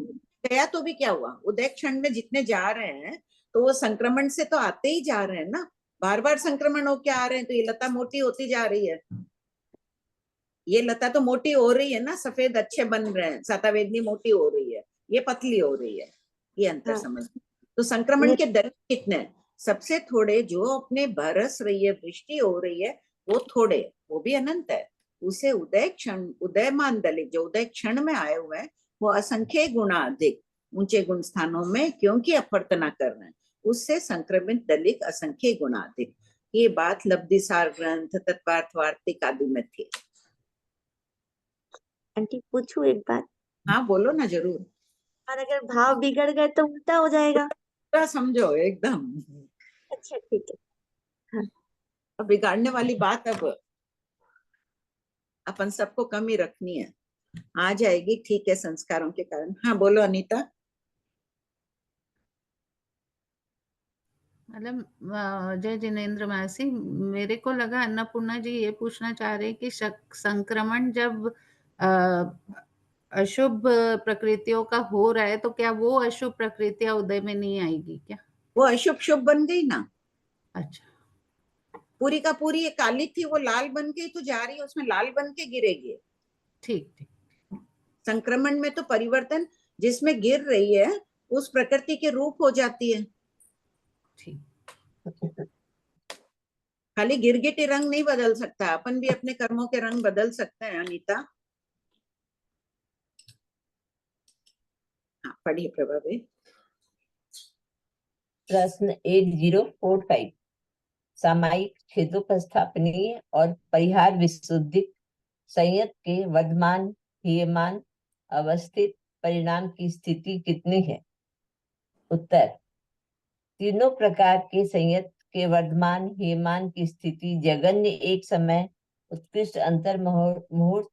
गया तो भी क्या हुआ, उदय क्षण में जितने जा रहे हैं तो वो संक्रमण से तो आते ही जा रहे हैं ना, बार बार संक्रमण होके आ रहे हैं, तो ये लता मोटी होती जा रही है। ये लता तो मोटी हो रही है ना, सफेद अच्छे बन रहे हैं, सातावेदनी मोटी हो रही है, ये पतली हो रही है, ये अंतर हाँ समझ। तो संक्रमण के दर कितने हैं? सबसे थोड़े जो अपने बरस रही है, वृष्टि हो रही है, वो थोड़े, वो भी अनंत है। उसे उदय क्षण, उदयमान दलित जो उदय क्षण में आए हुए हैं, वो असंख्य गुणा अधिक ऊंचे गुण स्थानों में क्योंकि अपवर्तना कर रहे हैं, उससे संक्रमित दलित असंख्य गुणा अधिक। ये बात लब्धिसार ग्रंथ, तत्वार्थ वार्तिक आदि में थी। आंटी पूछू एक बात, हाँ बोलो ना, जरूर। और अगर भाव बिगड़ गए तो उल्टा हो जाएगा। पूरा समझो एकदम। अच्छा ठीक है। हाँ अब बिगाड़ने वाली बात अब अपन सबको कम ही रखनी है, आ जाएगी ठीक है संस्कारों के कारण। हाँ बोलो अनीता। मतलब जय जिनेन्द्र मासी, मेरे को लगा अन्नपूर्णा जी ये पूछना चाह रहे कि संक्रमण जब अशुभ प्रकृतियों का हो रहा है, तो क्या वो अशुभ प्रकृतियां उदय में नहीं आएगी क्या? वो अशुभ शुभ बन गई ना, अच्छा पूरी का पूरी ये काली थी, वो लाल बन के तो जा रही है, उसमें लाल बन के गिरेगी। ठीक ठीक संक्रमण में तो परिवर्तन जिसमें गिर रही है उस प्रकृति के रूप हो जाती है, ठीक। खाली गिरगिटी रंग नहीं बदल सकता, अपन भी अपने कर्मों के रंग बदल सकते हैं अनीता। हाँ पढ़िए प्रभा भाई। प्रश्न 8045 सामायिक छेदोपस्थापनीय और परिहार विशुद्धिक संयत के वर्धमान हीयमान अवस्थित परिणाम की स्थिति कितनी है? उत्तर, तीनों प्रकार के संयत के वर्धमान हीयमान की स्थिति जगन्य एक समय उत्कृष्ट अंतर मुहूर्त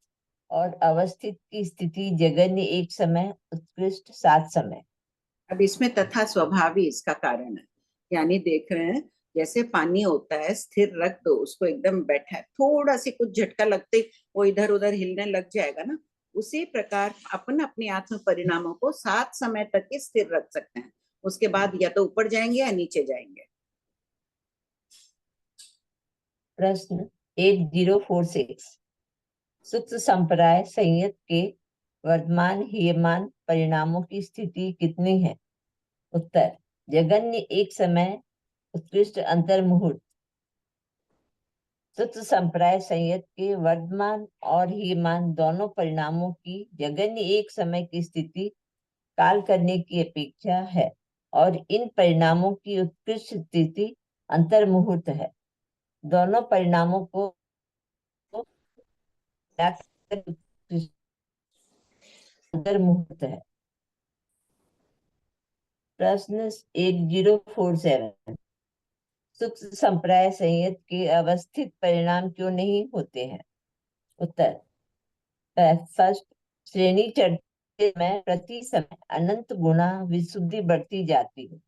और अवस्थित की स्थिति जगन्य एक समय उत्कृष्ट 7 समय। अब इसमें तथा स्वभावी इसका कारण है, यानी देख रहे हैं जैसे पानी होता है, स्थिर रख दो उसको, एकदम बैठा है, थोड़ा सी कुछ झटका लगते वो इधर उधर हिलने लग जाएगा ना, उसी प्रकार अपन अपने आत्म परिणामों को 7 समय तक के स्थिर रख सकते हैं, उसके बाद या तो ऊपर जाएंगे या नीचे जाएंगे। प्रश्न 8046 सूत्र संप्राय संयत के वर्तमान हीयमान परिणामों की स्थिति कितनी है? उत्तर, जगन्य एक समय उत्कृष्ट अंतर्मुहूर्त। सूत्र संप्राय संयत के वर्तमान और हीयमान दोनों परिणामों की जगन्य एक समय की स्थिति काल करने की अपेक्षा है और इन परिणामों की उत्कृष्ट स्थिति अंतर्मुहूर्त है। दोनों परिणामों को अंतर्मुहूर्त है। प्रश्न 8047, सूत्र संप्राय संयत के अवस्थित परिणाम क्यों नहीं होते हैं? उत्तर, फर्स्ट, श्रेणी चढ़ते में प्रति समय अनंत गुना विशुद्धि बढ़ती जाती है,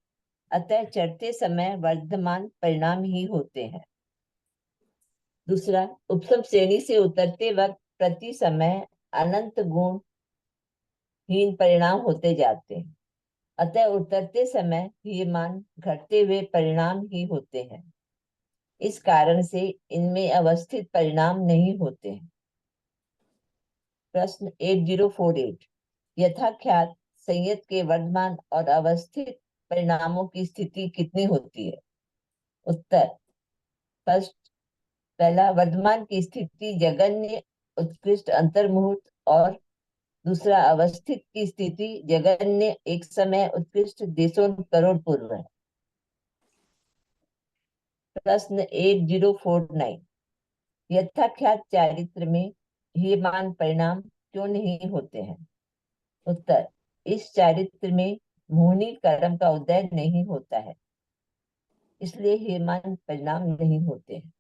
अतः चढ़ते समय वर्धमान परिणाम ही होते हैं। दूसरा, उपसम श्रेणी से उतरते वक्त प्रति समय अनंत गुण हीन परिणाम होते जाते हैं, अतः उतरते समय ये मान घटते हुए परिणाम ही होते हैं। इस कारण से इनमें अवस्थित परिणाम नहीं होते हैं। प्रश्न 8048, यथाख्यात संयत के वर्तमान और अवस्थित परिणामों की स्थिति कितनी होती है? उत्तर, फर्स्ट, पहला, वर्तमान की स्थिति जगन्य उत्कृष्ट अंतर्मुहूर्त और दूसरा, अवस्थित की स्थिति जगन्य एक समय उत्कृष्ट देशों करोड़ पूर्व है। प्रश्न 8049, यथाख्यात चारित्र में हीयमान परिणाम क्यों नहीं होते हैं? उत्तर, इस चारित्र में मोहिनी कर्म का उदय नहीं होता है, इसलिए हीयमान परिणाम नहीं होते हैं।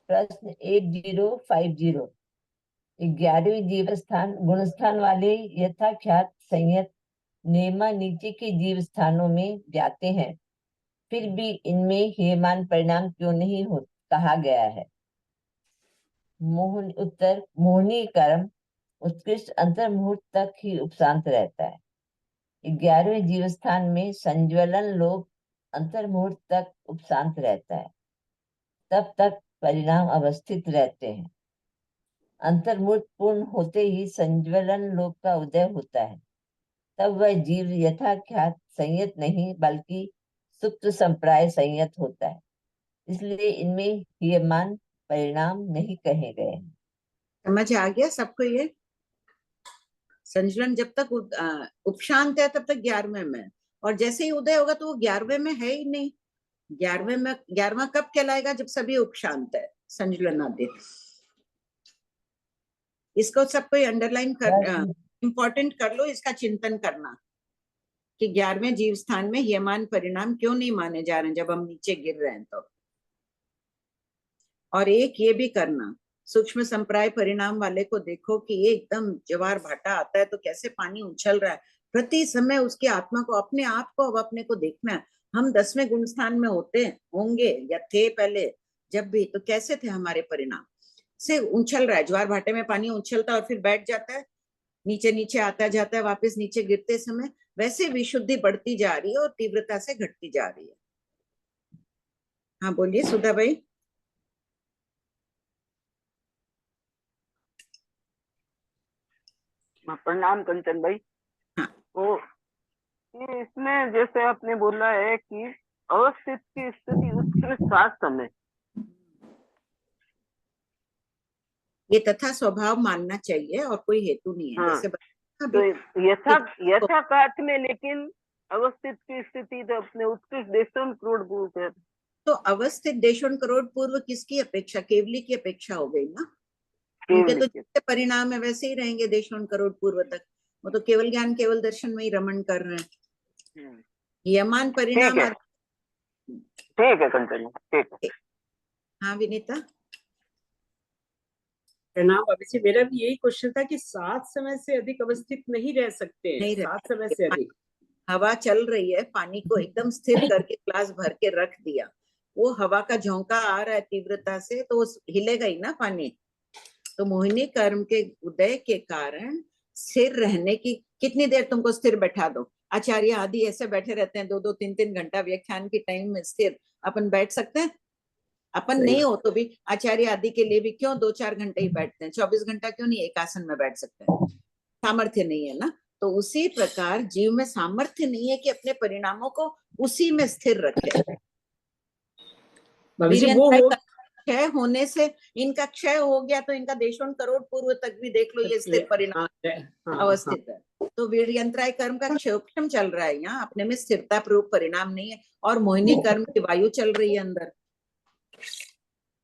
प्रश्न 8050, 11वें जीव स्थान गुण स्थान वाले यथाख्यात संयत नेमा नीचे के जीव स्थानों में जाते हैं, फिर भी इनमें हीयमान परिणाम क्यों नहीं हो कहा गया है? उत्तर, मोहिनी कर्म उत्कृष्ट अंतर्मुहूर्त तक ही उपशांत रहता है। 11वें जीव स्थान में संज्वलन लोभ अंतर्मुहूर्त तक उपशांत रहता है, तब तक परिणाम अवस्थित रहते हैं। अंतर्मुहूर्त पूर्ण होते ही संज्वलन लोभ का उदय होता है, तब वह जीव यथाख्यात संयत नहीं बल्कि सुप्त संप्राय संयत होता है, इसलिए इनमें हीयमान परिणाम नहीं कहे गए हैं। समझ आ गया सबको? ये संजलन जब तक उपशांत है तब तक 11वें में, और जैसे ही उदय होगा तो वो 11वें में है ही नहीं। 11वें में 11वां कब कहलाएगा? जब सभी उपशांत है, संजलन आदि। इसको सबको अंडरलाइन कर, इम्पोर्टेंट कर लो, इसका चिंतन करना कि 11वें जीव स्थान में हीयमान परिणाम क्यों नहीं माने जा रहे हैं जब हम नीचे गिर रहे हैं तो। और एक ये भी करना, सूक्ष्म संप्राय परिणाम वाले को देखो कि ये एकदम ज्वार भाटा आता है तो कैसे पानी उछल रहा है, प्रति समय उसकी आत्मा को, अपने आप को, अब अपने को देखना है। हम 10वें गुण स्थान में होंगे या थे पहले जब भी, तो कैसे थे हमारे परिणाम? से उछल रहा है, ज्वार भाटे में पानी उछलता है और फिर बैठ जाता है, नीचे नीचे आता जाता है, वापस नीचे गिरते समय वैसे विशुद्धि बढ़ती जा रही है और तीव्रता से घटती जा रही है। हाँ बोलिए सुधा भाई। प्रणाम कंचन भाई। हाँ। तो ये इसमें जैसे आपने बोला है कि अवस्थित की स्थिति उत्कृष्ट शास्त्र में, ये तथा स्वभाव मानना चाहिए और कोई हेतु नहीं है। हाँ, जैसे तो यथाकाथ में, लेकिन अवस्थित की स्थिति तो अपने उत्कृष्ट देशों करोड़ पूर्व है। तो अवस्थित देशों करोड़ पूर्व किसकी अपेक्षा? केवली की अपेक्षा हो गई ना। उनके तो जैसे परिणाम है वैसे ही रहेंगे देशों करोड़ पूर्व तक। वो तो केवल ज्ञान केवल दर्शन में ही रमण कर रहे हैं। यमान परिणाम ठीक है कंचन, ठीक है। हाँ विनीता। प्रणाम अभिषेक, मेरा भी यही क्वेश्चन था कि 7 समय से अधिक अवस्थित नहीं रह सकते हैं। 7 समय से अधिक हवा चल रही है, पानी को एकदम स्थिर करके ग्लास भर के रख दिया, वो हवा का झोंका आ रहा है तीव्रता से तो हिलेगा ही ना पानी। तो मोहिनी कर्म के उदय के कारण स्थिर रहने की, कितनी देर तुमको स्थिर बैठा दो? आचार्य आदि ऐसे बैठे रहते हैं 2-2 3-3 घंटा व्याख्यान के टाइम में स्थिर। अपन बैठ सकते हैं? अपन नहीं हो तो भी आचार्य आदि के लिए भी क्यों 2-4 घंटे ही बैठते हैं, 24 घंटा क्यों नहीं एक आसन में बैठ सकते हैं? सामर्थ्य नहीं है ना। तो उसी प्रकार जीव में सामर्थ्य नहीं है कि अपने परिणामों को उसी में स्थिर रखे। भाभी जी वो वीर्यंत्राय हो क्षय होने से इनका क्षय हो गया तो इनका देशों करोड़ पूर्व तक भी देख लो ये स्थिर परिणाम अवस्थित है। तो वीर्यंत्राय कर्म का क्षयोक्षम चल रहा है, यहाँ अपने में स्थिरता रूप परिणाम नहीं है। और मोहिनी कर्म की वायु चल रही है अंदर।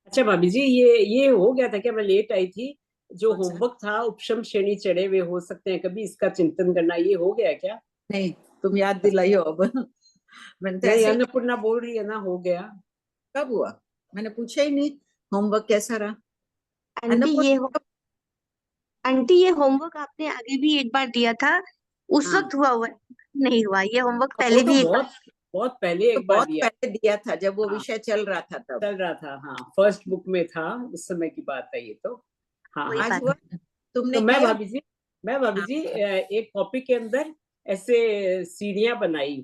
अच्छा भाभी जी ये हो गया था क्या? मैं लेट आई थी, जो कौन सा? होमवर्क था उपशम श्रेणी चढ़े हुए हो सकते हैं कभी, इसका चिंतन करना, ये हो गया क्या? नहीं, तुम याद दिलाइयो अब। मैंने तो नहीं, ऐसे ही, अन्नपूर्णा बोल रही है ना हो गया। कब हुआ? मैंने पूछा ही नहीं होमवर्क कैसा रहा। आंटी ये अन्नपूर्णा आंटी ये होमवर्क आपने आगे भी एक बार दिया था, उस हाँ, वक्त हुआ है, नहीं हुआ ये होमवर्क वो पहले तो भी एक बार। बहुत पहले तो एक बार बहुत दिया। पहले दिया था जब वो हाँ, विषय चल रहा था तब। चल रहा था, हाँ फर्स्ट बुक में था, उस समय की बात है ये तो। हाँ कोई हाँ। आज बात हुआ नहीं। तुमने तो मैं किया? भाभी हाँ, जी एक कॉपी के अंदर ऐसे सीढ़ियां बनाई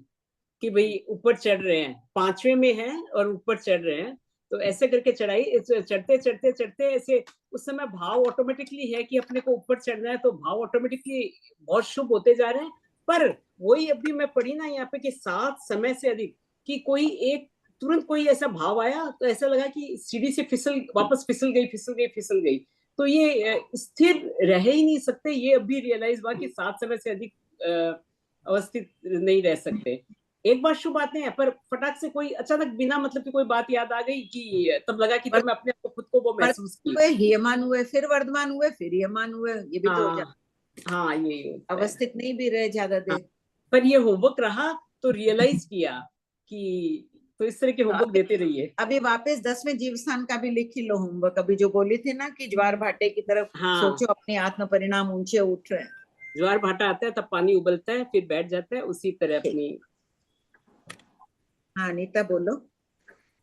कि भाई ऊपर चढ़ रहे हैं, 5वें में है और ऊपर चढ़ रहे हैं, तो ऐसे करके चढ़ाई, चढ़ते चढ़ते चढ़ते ऐसे। उस समय भाव ऑटोमेटिकली है कि अपने को ऊपर चढ़ना है, तो भाव ऑटोमेटिकली बहुत शुभ होते जा रहे हैं। पर वही अभी मैं पढ़ी ना यहाँ पे कि 7 समय से अधिक, कि कोई एक तुरंत कोई ऐसा भाव आया तो ऐसा लगा कि सीढ़ी से वापस फिसल गई। तो ये स्थिर रह ही नहीं सकते, ये अभी रियलाइज हुआ कि 7 समय से अधिक अवस्थित नहीं रह सकते। एक बार शुभ आते हैं, पर फटाक से कोई अचानक बिना मतलब की कोई बात याद आ गई कि तब लगा कि तब मैं अपने आप को खुद को वो महसूस की। हुए ह्रियमान हुए, फिर वर्धमान हुए, फिर ह्रियमान हुए, ये भी तो हो जाता। हाँ ये होता है। अवस्थित नहीं भी रहे ज्यादा हाँ, देर। पर ये होमवर्क रहा तो रियलाइज किया कि, तो इस तरह के होमवर्क देते रहिए। अभी वापस 10वें जीव स्थान का भी लिख ही लो होमवर्क। अभी जो बोली थी ना कि ज्वार भाटे की तरफ हाँ, सोचो, अपने आत्म परिणाम ऊंचे उठ रहे हैं। ज्वार भाटा आता है तब पानी उबलता है फिर बैठ जाता है, उसी तरह ठीक। अपनी। हाँ अनीता बोलो।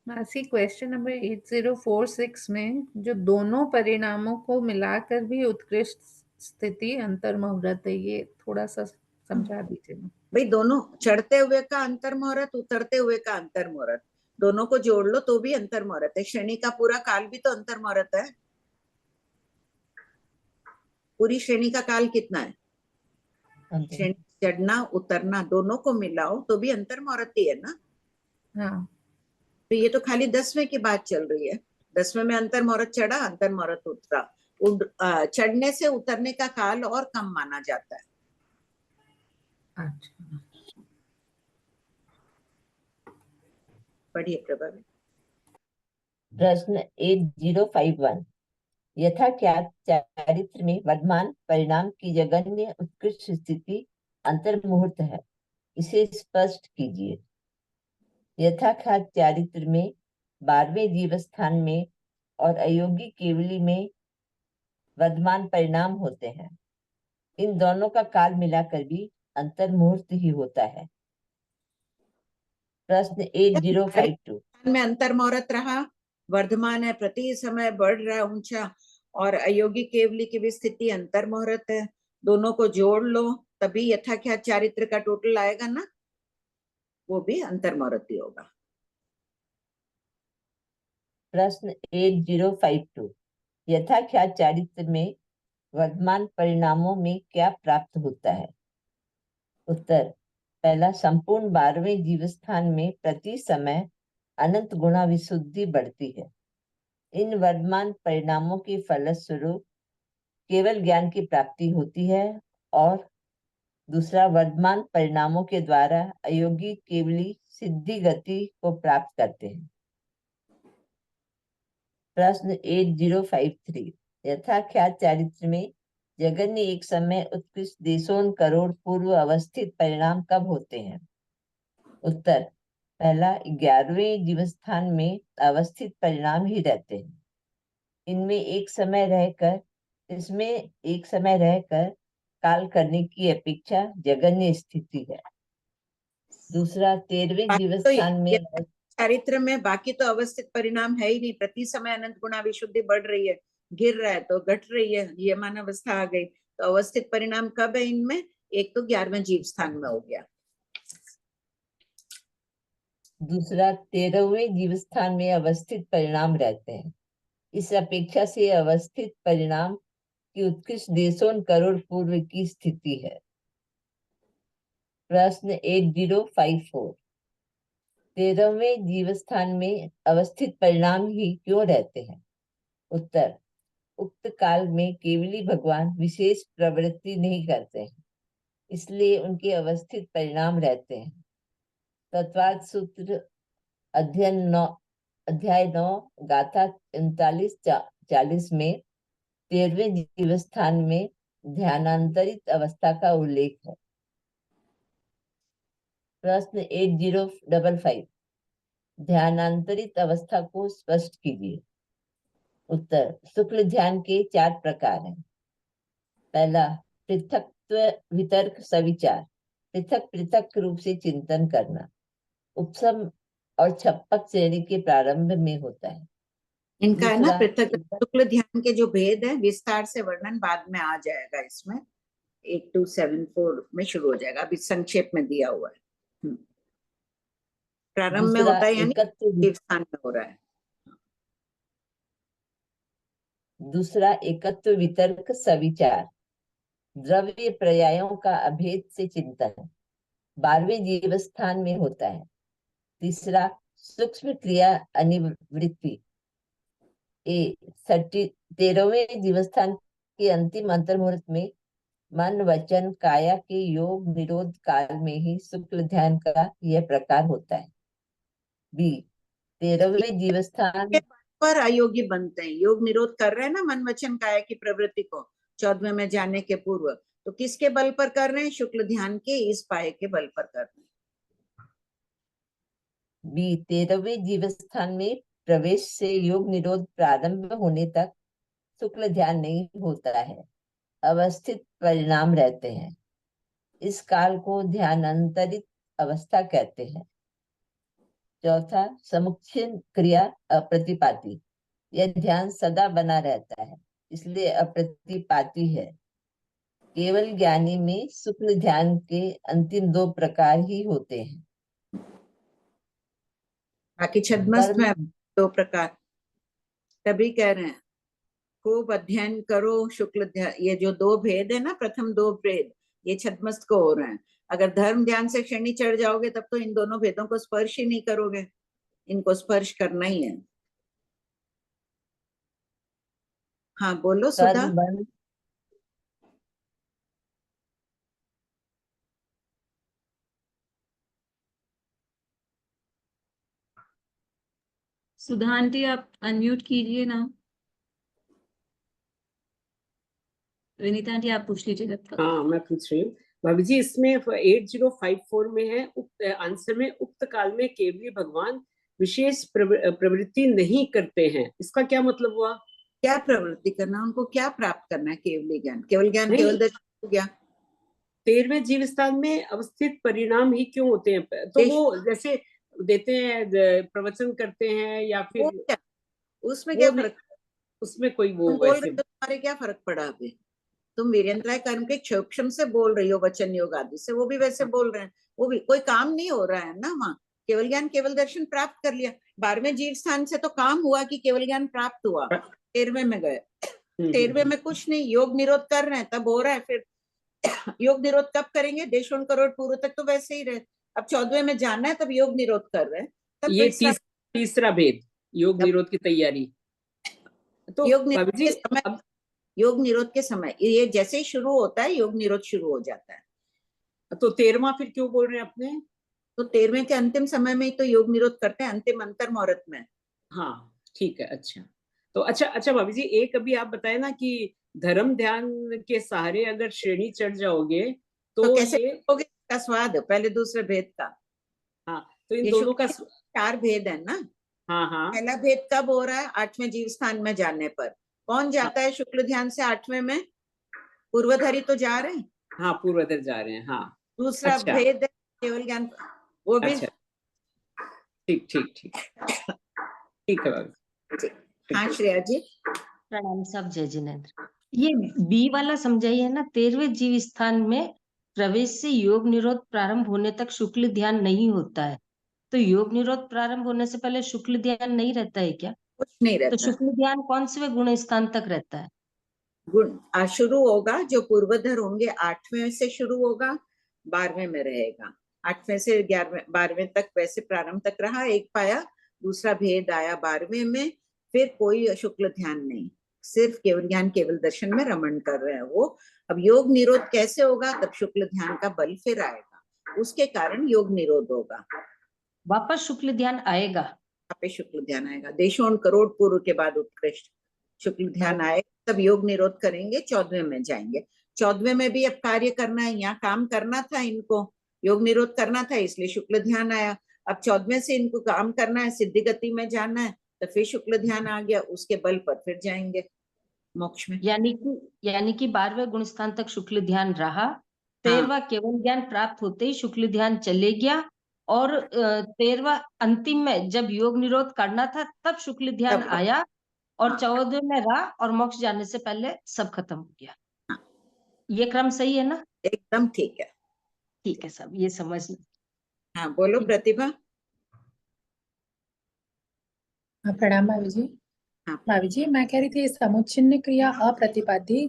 मासी क्वेश्चन नंबर 8046 में जो दोनों परिणामों को मिलाकर भी उत्कृष्ट स्थिति अंतर मुहूर्त है, ये थोड़ा सा समझा दीजिए। भाई दोनों चढ़ते हुए का अंतर मुहूर्त, उतरते हुए का अंतर मुहूर्त, दोनों को जोड़ लो तो भी अंतर मुहूर्त है। श्रेणी का पूरा काल भी तो अंतर मुहूर्त है। पूरी श्रेणी का काल कितना है? श्रेणी चढ़ना उतरना दोनों को मिलाओ तो भी अंतर मुहूर्त ही है ना। हाँ, तो ये तो खाली 10वें की बात चल रही है। 10वें में अंतर मुहूर्त चढ़ा, अंतर मुहूर्त उतरा। चढ़ने से उतरने का काल और कम माना जाता है। अच्छा। पढ़िए प्रभावी। प्रश्न 8051 यथाख्यात चारित्र में वर्तमान परिणाम की जगन्य उत्कृष्ट स्थिति अंतर मुहूर्त है, इसे स्पष्ट कीजिए। यथाख्यात चारित्र में 12वें जीव स्थान में और अयोगी केवली में वर्तमान परिणाम होते हैं। इन दोनों का काल मिलाकर भी अंतर मुहूर्त ही होता है। प्रश्न 8052 में अंतर मुहूर्त रहा, वर्धमान है, प्रति समय बढ़ रहा है ऊंचा, और अयोगी केवली की भी स्थिति अंतर मुहूर्त है। दोनों को जोड़ लो तभी यथाख्यात चारित्र का टोटल आएगा ना, वो भी अंतर मुहूर्त ही होगा। प्रश्न 8052 यथाख्यात चारित्र में वर्तमान परिणामों में क्या प्राप्त होता है? उत्तर, पहला, संपूर्ण 12वें जीवस्थान में प्रति समय अनंत गुणा विशुद्धि बढ़ती है। इन वर्तमान परिणामों के फलस्वरूप केवल ज्ञान की प्राप्ति होती है। और दूसरा, वर्तमान परिणामों के द्वारा अयोगी केवली सिद्धि गति को प्राप्त करते हैं। प्रश्न 8053 यथाख्यात चारित्र में जगन्य एक समय उत्कृष्ट देशों करोड़ पूर्व अवस्थित परिणाम कब होते हैं? उत्तर, पहला, 11वें जीवस्थान में अवस्थित परिणाम ही रहते हैं। इसमें एक समय रहकर काल करने की अपेक्षा जगन्य स्थिति है। दूसरा, 13वें जीवस्थान में चारित्र में बाकी तो अवस्थित परिणाम है ही नहीं। प्रति समय अनंत गुणा विशुद्धि बढ़ रही है, गिर रहा है तो घट रही है, ये मान अवस्था आ गई। तो अवस्थित परिणाम कब है इनमें? एक तो 11वें जीव स्थान में हो गया। दूसरा, 13वें जीवस्थान में अवस्थित परिणाम रहते हैं। इस अपेक्षा से अवस्थित परिणाम की उत्कृष्ट देशों करोड़ पूर्व की स्थिति है। प्रश्न 8054 13वें जीवस्थान में अवस्थित परिणाम ही क्यों रहते हैं? उत्तर, उक्त काल में केवली भगवान विशेष प्रवृत्ति नहीं करते हैं, इसलिए उनके अवस्थित परिणाम रहते हैं। तत्वाद सूत्र अध्याय 9 गाथा 39-40 में 13वें जीवस्थान में ध्यानांतरित अवस्था का उल्लेख है। प्रश्न 8055, ध्यानांतरित अवस्था को स्पष्ट कीजिए। उत्तर, शुक्ल ध्यान के 4 प्रकार हैं। पहला, पृथक्त्व वितर्क सविचार, पृथक पृथक रूप से चिंतन करना, उपसम और छप्पक श्रेणी के प्रारंभ में होता है। इनका है ना दूसरा, पृथक शुक्ल ध्यान के जो भेद है विस्तार से वर्णन बाद में आ जाएगा, इसमें 8274 में शुरू हो जाएगा, अभी संक्षेप में दिया हुआ है। प्रारंभ में दूसरा, होता है यानी एकत्व जीवस्थान में हो रहा है। दूसरा, एकत्व वितर्क सविचार, द्रव्य पर्यायों का अभेद से चिंतन, 12वें जीवस्थान में होता है। तीसरा, सूक्ष्म क्रिया अनिवृत्ति, 13वें जीवस्थान के अंतिम अंतर्मुहूर्त में मन वचन काया के योग निरोध काल में ही शुक्ल ध्यान का यह प्रकार होता है। बी, 13वें जीवस्थान पर अयोगी बनते हैं, योग निरोध कर रहे हैं ना मन वचन काया की प्रवृत्ति को 14वें में जाने के पूर्व, तो किसके बल पर कर रहे हैं? शुक्ल ध्यान के इस पाए के बल पर कर रहे हैं। बी, 13वें जीवस्थान में प्रवेश से योग निरोध प्रारंभ होने तक शुक्ल ध्यान नहीं होता है, अवस्थित परिणाम रहते हैं। इस काल को ध्यानांतरित अवस्था कहते हैं। चौथा, समुच्चय क्रिया अप्रतिपाती, यह ध्यान सदा बना रहता है, इसलिए अप्रतिपाती है। केवल ज्ञानी में शुक्ल ध्यान के अंतिम 2 प्रकार ही होते हैं। बाकी छद्मस्त में 2 प्रकार, तभी कह रहे हैं खूब अध्ययन करो शुक्ल ध्यान। ये जो 2 भेद है ना, प्रथम 2 भेद ये छद्मस्त को हो रहे हैं। अगर धर्म ध्यान से श्रेणी चढ़ जाओगे तब तो इन दोनों भेदों को स्पर्श ही नहीं करोगे, इनको स्पर्श करना ही है। हाँ बोलो सुधा। सुधा आंटी आप अनम्यूट कीजिए ना। विनीता आंटी आप पूछ लीजिए जब तक। हाँ मैं पूछ रही हूँ भाभी जी, इसमें 8054 में है उक्त आंसर में उक्त काल में केवली भगवान विशेष प्रवृत्ति नहीं करते हैं, इसका क्या मतलब हुआ? क्या प्रवृत्ति करना, उनको क्या प्राप्त करना है? केवल ज्ञान, केवल ज्ञान नहीं। केवल दर्शन हो गया। 13वें जीवस्थान में अवस्थित परिणाम ही क्यों होते हैं? तो वो जैसे देते हैं, प्रवचन करते हैं या फिर उसमें क्या फर्क? उसमें कोई वो तुम बोल वैसे रहे हो, तुम्हारे क्या फर्क पड़ा? अभी तुम वीरेंद्राय कर्म के क्षोक्षम से बोल रही हो, वचन योग आदि से, वो भी वैसे बोल रहे हैं, वो भी कोई काम नहीं हो रहा है ना वहाँ। केवल ज्ञान केवल दर्शन प्राप्त कर लिया। 12वें जीव स्थान से तो काम हुआ कि केवल ज्ञान प्राप्त हुआ, 13वें में गए। 13वें में कुछ नहीं, योग निरोध कर रहे हैं तब हो रहा है। फिर योग निरोध कब करेंगे? 1.5 करोड़ पूर्व तक तो वैसे ही रहे, अब 14वें में जाना है तब योग निरोध कर रहे हैं। तब ये तीसरा भेद योग निरोध की तैयारी। तो योग निरोध के समय, योग निरोध के समय ये जैसे ही शुरू होता है योग निरोध शुरू हो जाता है। तो 13वां फिर क्यों बोल रहे हैं अपने? तो 13वें के अंतिम समय में ही तो योग निरोध करते हैं, अंतिम अंतर मुहूर्त में। हाँ ठीक है। अच्छा तो अच्छा भाभी जी, एक अभी आप बताए ना कि धर्म ध्यान के सहारे अगर श्रेणी चढ़ जाओगे तो कैसे ये होगे का स्वाद पहले दूसरे भेद का। हाँ तो इन दोनों का 4 भेद है ना। हाँ पहला भेद कब हो रहा है? 8वें जीव स्थान में जाने पर। कौन जाता है शुक्ल ध्यान से 8वें में? पूर्वधरी तो जा रहे हैं। हाँ पूर्वधर जा रहे हैं। हाँ दूसरा भेद है केवल ज्ञान, वो भी ठीक है भाभी। हाँ श्रेया जी। प्रणाम सब, जय जिनेन्द्र। ये बी वाला समझाइए ना, 13वें जीव स्थान में प्रवेश से योग निरोध प्रारंभ होने तक शुक्ल ध्यान नहीं होता है, तो योग निरोध प्रारंभ होने से पहले शुक्ल ध्यान नहीं रहता है क्या? कुछ नहीं रहता। तो शुक्ल ध्यान कौन से गुण स्थान तक रहता है? गुण शुरू होगा, जो पूर्वधर होंगे 8वें से शुरू होगा, 12वें में रहेगा। 8वें से 11वें 12वें तक वैसे प्रारंभ तक रहा, एक पाया, दूसरा भेद आया 12वें में, फिर कोई शुक्ल ध्यान नहीं, सिर्फ केवल ज्ञान केवल दर्शन में रमण कर रहे हैं वो। अब योग निरोध कैसे होगा? तब शुक्ल ध्यान का बल फिर आएगा, उसके कारण योग निरोध होगा। वापस शुक्ल ध्यान आएगा। यहाँ पे शुक्ल ध्यान आएगा, देशों करोड़ पूर्व के बाद उत्कृष्ट शुक्ल ध्यान आएगा, तब योग निरोध करेंगे, 14वें में जाएंगे। 14वें में भी अब कार्य करना है, यहाँ काम करना था इनको, योग निरोध करना था, इसलिए शुक्ल ध्यान आया। अब 14वें से इनको काम करना है, सिद्धि गति में जाना है, तो फिर शुक्ल ध्यान आ गया, उसके बल पर फिर जाएंगे मोक्ष में। यानी कि 12वें गुण स्थान तक शुक्ल ध्यान रहा, 13वां केवल ज्ञान प्राप्त होते ही शुक्ल ध्यान चले गया, और 13वां अंतिम में जब योग निरोध करना था तब शुक्ल ध्यान तब आया, और हाँ। 14वें में रहा, और मोक्ष जाने से पहले सब खत्म हो गया। ये क्रम सही है ना? एकदम ठीक है। ठीक है सब, ये समझ लो। हाँ बोलो प्रतिभा। प्रणाम भाभी जी। हाँ। भाभी जी मैं कह रही थी समुच्चिन्न क्रिया अप्रतिपादी,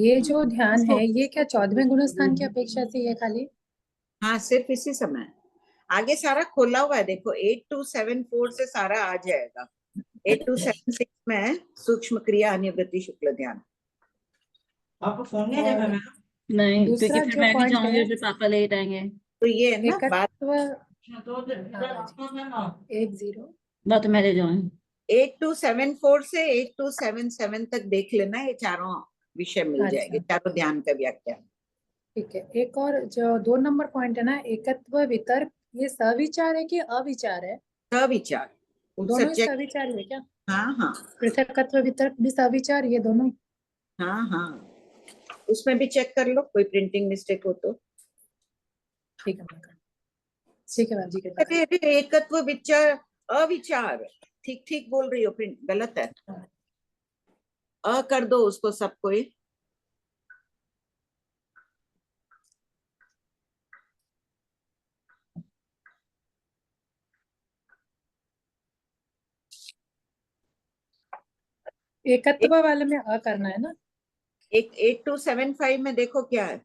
ये जो ध्यान है ये क्या 14वें गुण स्थान की अपेक्षा से है खाली? हाँ सिर्फ इसी समय, आगे सारा खोला हुआ है, देखो 8274 से सारा आ जाएगा। 8276 में सूक्ष्म क्रिया अनिवृत्ति शुक्ल ध्यान। आपको फोन नहीं आएगा मैम? नहीं, क्योंकि दूसरा फिर जो मैं भी पॉइंट जाऊंगी, है फिर पापा लेट आएंगे। तो ये है ना बात, एकत्व 10 बात मैं ले जाऊंगी। 8274 से 8277 तक देख लेना, ये चारों विषय मिल अच्छा। जाएंगे, चारों ध्यान का व्याख्यान। ठीक है। एक और जो 2 नंबर पॉइंट है ना, एकत्व वितर्क, ये सविचार है कि अविचार है? सविचार, दोनों ही सब्जेक्ट। सविचार है क्या? हाँ हाँ पृथकत्व वितर्क भी सविचार, ये दोनों ही? हाँ हाँ, उसमें भी चेक कर लो, कोई प्रिंटिंग मिस्टेक हो तो। ठीक है ठीक है मैम जी। अरे एकत्व विचार अविचार, ठीक ठीक बोल रही हो, प्रिंट गलत है, अ कर दो उसको सबको ही। एकत्व वाले में अ करना है ना? 8275 में देखो क्या है,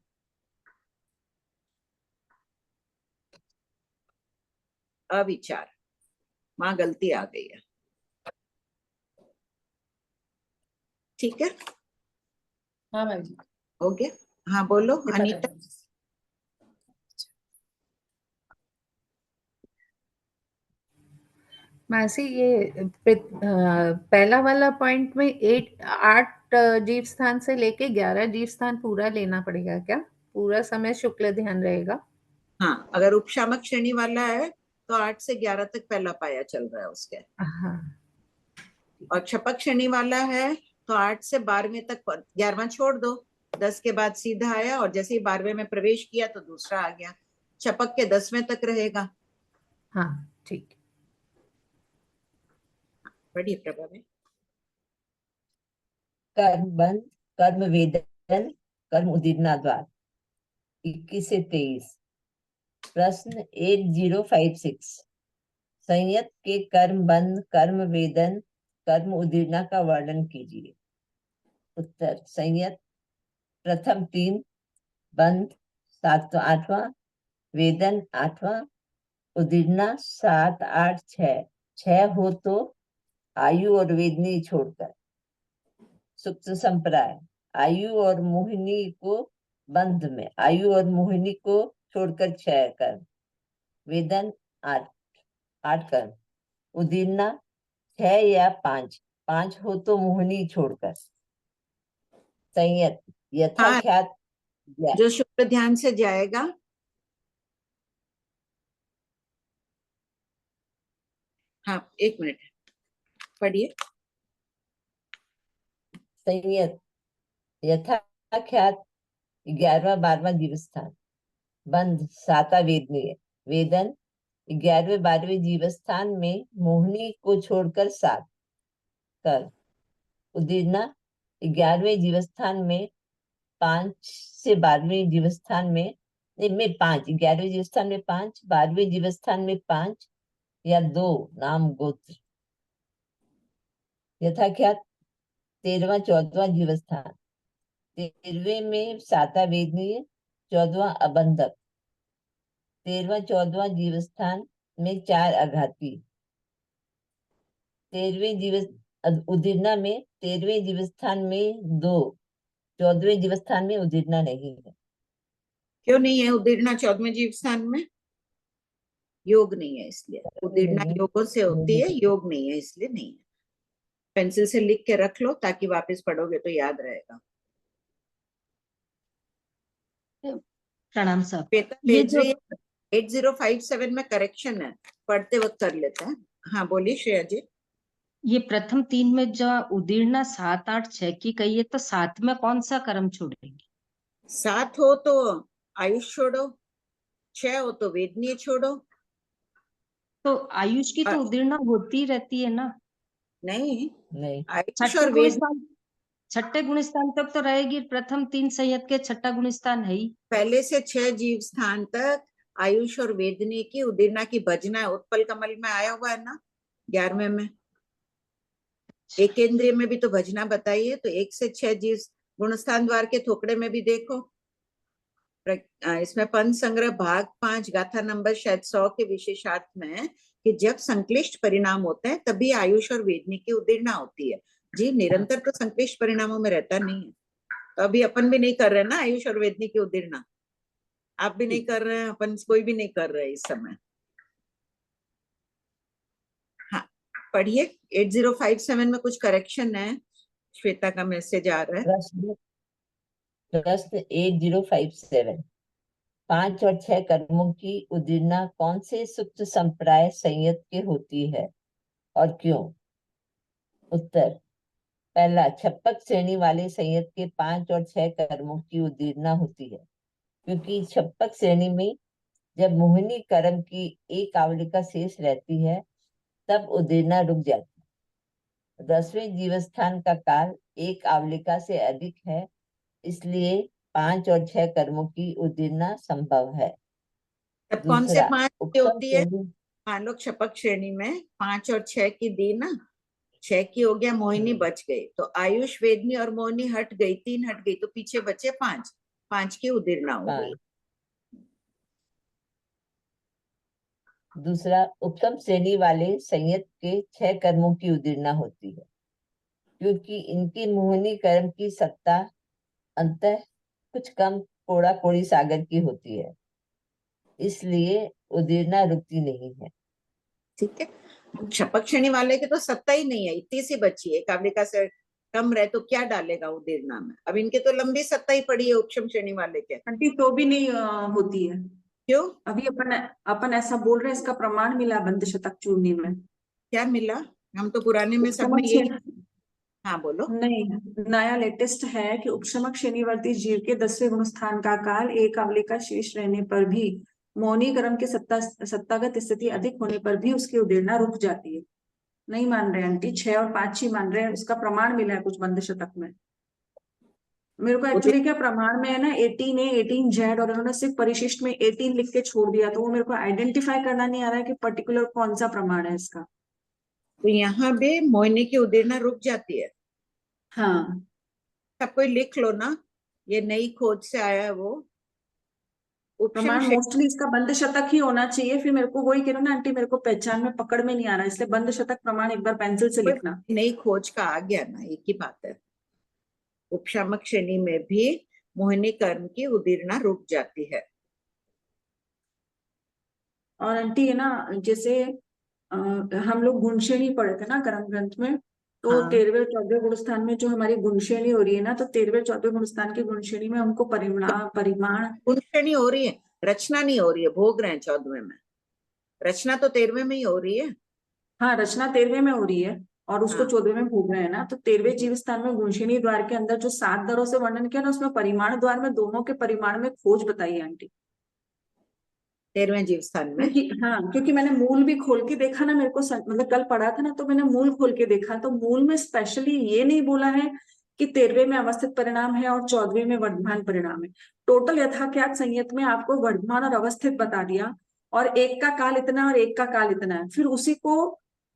अविचार, वहां गलती आ गई है। ठीक है, हाँ मैम जी। हो गया। हाँ बोलो ये पता अनीता। है। मासी ये पहला वाला पॉइंट में 8 जीव स्थान से लेके 11 जीव स्थान पूरा लेना पड़ेगा क्या? पूरा समय शुक्ल ध्यान रहेगा? हाँ अगर उपशामक श्रेणी वाला है तो 8 से 11 तक पहला पाया चल रहा है उसके, हाँ। और क्षपक श्रेणी वाला है तो 8 से 12वें तक, 11वां छोड़ दो, 10 के बाद सीधा आया, और जैसे ही 12वें में प्रवेश किया तो दूसरा आ गया, क्षपक के 10वें तक रहेगा। हाँ ठीक। बढ़िया प्रभा में। कर्म बंध, कर्म वेदन, कर्म उदीरना द्वार, 21 से 23। प्रश्न 8056, संयत के कर्म बंध, कर्म वेदन, कर्म उदीरना का वर्णन कीजिए। उत्तर, संयत प्रथम 3, बंध 7वां 8वां, वेदन 8वां, उदीरना 7 8 6, 6 हो तो आयु और वेदनी छोड़कर। सुप्त संप्राय, आयु और मोहिनी को बंध में, आयु और मोहिनी को छोड़कर 6 कर्म, वेदन 8 कर्म, उदीरना 6 या 5 हो तो मोहिनी छोड़कर। संयत यथाख्यात जो शुक्ल ध्यान से जाएगा, हाँ 1 मिनट पढ़िए। संयत यथाख्यात 11वां 12वां जीव स्थान, बंध 7वां वेदनीय, वेदन 11वें 12वें जीव स्थान में मोहिनी को छोड़कर 7 कर, उदीरना 11वें जीव स्थान में 5 से 12वें जीव स्थान में 5, 11वें जीव स्थान में 5, 12वें जीव स्थान में 5 या 2 नाम गोत्र। यथाख्यात 13वां 14वां जीव स्थान, 13वें में 7वां वेदनीय, 14वां अबंधक, 13वां 14वां जीव स्थान में 4 आघाती, 13वें जीव उदीर्णा में 13वें जीव स्थान में 2, 14वें जीव स्थान में उदीर्णा नहीं है। क्यों नहीं है उदीर्णा 14वें जीव स्थान में? योग नहीं है इसलिए। उदीर्णा योगों से होती है, योग नहीं है इसलिए नहीं है। पेंसिल से लिख के रख लो ताकि वापस पढ़ोगे तो याद रहेगा। प्रणाम सर। श्वेता ये भेज जो रही है 8057 में करेक्शन है, पढ़ते वक्त कर लेते हैं। हाँ बोलिए श्रेया जी। ये प्रथम 3 में जो उदीर्णा 7 8 6 की कही है, तो 7 में कौन सा कर्म छोड़ेंगे? 7 हो तो आयुष छोड़ो, 6 हो तो वेदनीय छोड़ो। तो आयुष की तो उदीर्णा होती रहती है ना? नहीं, नहीं, आयुष छठे और गुण वेद स्थान, छठे गुण स्थान तक तो रहेगी। प्रथम 3 संयत के छठा गुण स्थान है ही। पहले से 6 जीव स्थान तक आयुष और वेदनी की उदीर्णा की भजना है। उत्पल कमल में आया हुआ है ना 11वें में। एक इंद्रिय में भी तो भजना बताई है, तो 1 से 6 जीव गुणस्थान द्वार के थोकड़े में भी देखो। इसमें पंच संग्रह भाग 5 गाथा नंबर शायद 100 के विशेषार्थ में है कि जब संक्लिष्ट परिणाम होते हैं तभी आयुष और वेदनी की उदीर्णा होती है। जी निरंतर तो संक्लिष्ट परिणामों में रहता नहीं है। तो अभी अपन भी नहीं कर रहे ना आयुष और वेदनी की उदीर्णा, आप भी नहीं कर रहे हैं, अपन कोई भी नहीं कर रहे है इस समय। हाँ पढ़िए 8057 में कुछ करेक्शन है। श्वेता का मैसेज आ रहा है। प्रश्न 8057, 5 और 6 कर्मों की उदीर्णा कौन से सुप्त संप्राय संयत के होती है और क्यों? उत्तर, पहला, छप्पक श्रेणी वाले संयत के 5 और 6 कर्मों की उदीर्णा होती है, क्योंकि छप्पक श्रेणी में जब मोहिनी कर्म की एक आवलिका शेष रहती है तब उदीर्णा रुक जाती है। 10वें जीवस्थान का काल एक आवलिका से अधिक है, इसलिए 5 और 6 कर्मों की उदीर्णा संभव है। तब कौन से 5 की होती है? श्रेणी, मान लो छपक श्रेणी में 5 और 6 की दी ना, 6 की हो गया, मोहिनी बच गई, तो आयुष वेदनी और मोहिनी हट गई, 3 हट गई, तो पीछे बचे 5, 5 की उदीर्णा हो गई। दूसरा, उत्तम श्रेणी वाले संयत के 6 कर्मों की उदीर्णा होती है, क्योंकि इनकी मोहिनी कर्म की सत्ता अंतः कुछ कम कोड़ा कोड़ी सागर की होती है, इसलिए उदीर्णा रुकती नहीं है। ठीक है। छपक श्रेणी वाले की तो सत्ता ही नहीं है, इतनी सी बची है, कावलिका से कम रहे तो क्या डालेगा उदीर्णा में। अब इनके तो लंबी सत्ता ही पड़ी है उपशम श्रेणी वाले के। आंटी तो भी नहीं होती है। क्यों? अभी अपन ऐसा बोल रहे हैं, इसका प्रमाण मिला बंद शतक चूर्णी में। क्या मिला? हम तो पुराने में सब में ये। हाँ बोलो। नहीं, नया लेटेस्ट है कि उपशमक श्रेणीवर्ती जीव के 10वें गुण स्थान का काल एक आवलिका शेष रहने पर भी मौनी कर्म के सत्तागत स्थिति अधिक होने पर भी उसकी उदीर्णा रुक जाती है। नहीं मान रहे आंटी, 6 और 5 ही मान रहे हैं। उसका प्रमाण मिला है कुछ बंद शतक में। मेरे को एक्चुअली क्या प्रमाण में है ना 18 है, 18 जेड, और उन्होंने सिर्फ परिशिष्ट में 18 लिख के छोड़ दिया, तो वो मेरे को आइडेंटिफाई करना नहीं आ रहा है कि पर्टिकुलर कौन सा प्रमाण है इसका। तो यहाँ भी मोहिनी की उदीर्णा रुक जाती है। हाँ, सब कोई लिख लो ना, ये नई खोज से आया है वो प्रमाण मोस्टली इसका बंद शतक ही होना चाहिए। फिर मेरे को वही कह रहा ना आंटी, मेरे को पहचान में पकड़ में नहीं आ रहा, इसलिए बंद शतक प्रमाण एक बार पेंसिल से लिखना। नई खोज का आ गया ना, एक ही बात है। उपशामक श्रेणी में भी मोहिनी कर्म की उदीर्णा रुक जाती है। और आंटी है ना, जैसे हम लोग गुण श्रेणी पढ़े थे ना कर्म ग्रंथ में, तो हाँ। 13वें 14वें गुण स्थान में जो हमारी गुण श्रेणी हो रही है ना, तो 13वें 14वें गुण स्थान की गुण श्रेणी में हमको परिमाण गुण श्रेणी हो रही है, रचना नहीं हो रही है। भोग रहे हैं 14वें में, रचना तो 13वें में ही हो रही है। हाँ, रचना 13वें में हो रही है और उसको 14वें में भोग रहे हैं ना। तो 13वें जीव स्थान में गुणश्रेणी द्वार के अंदर जो 7 दरों से वर्णन किया ना, उसमें परिमाण द्वार में दोनों के परिमाण में खोज बताई आंटी 13वें जीव स्थान में। हाँ, क्योंकि मैंने मूल भी खोल के देखा ना, मेरे को मतलब कल पढ़ा था ना, तो मैंने मूल खोल के देखा, तो मूल में स्पेशली ये नहीं बोला है कि 13वें में अवस्थित परिणाम है और 14वें में वर्धमान परिणाम है। टोटल यथाख्यात संयत में आपको वर्धमान और अवस्थित बता दिया, और एक का काल इतना और एक का काल इतना है। फिर उसी को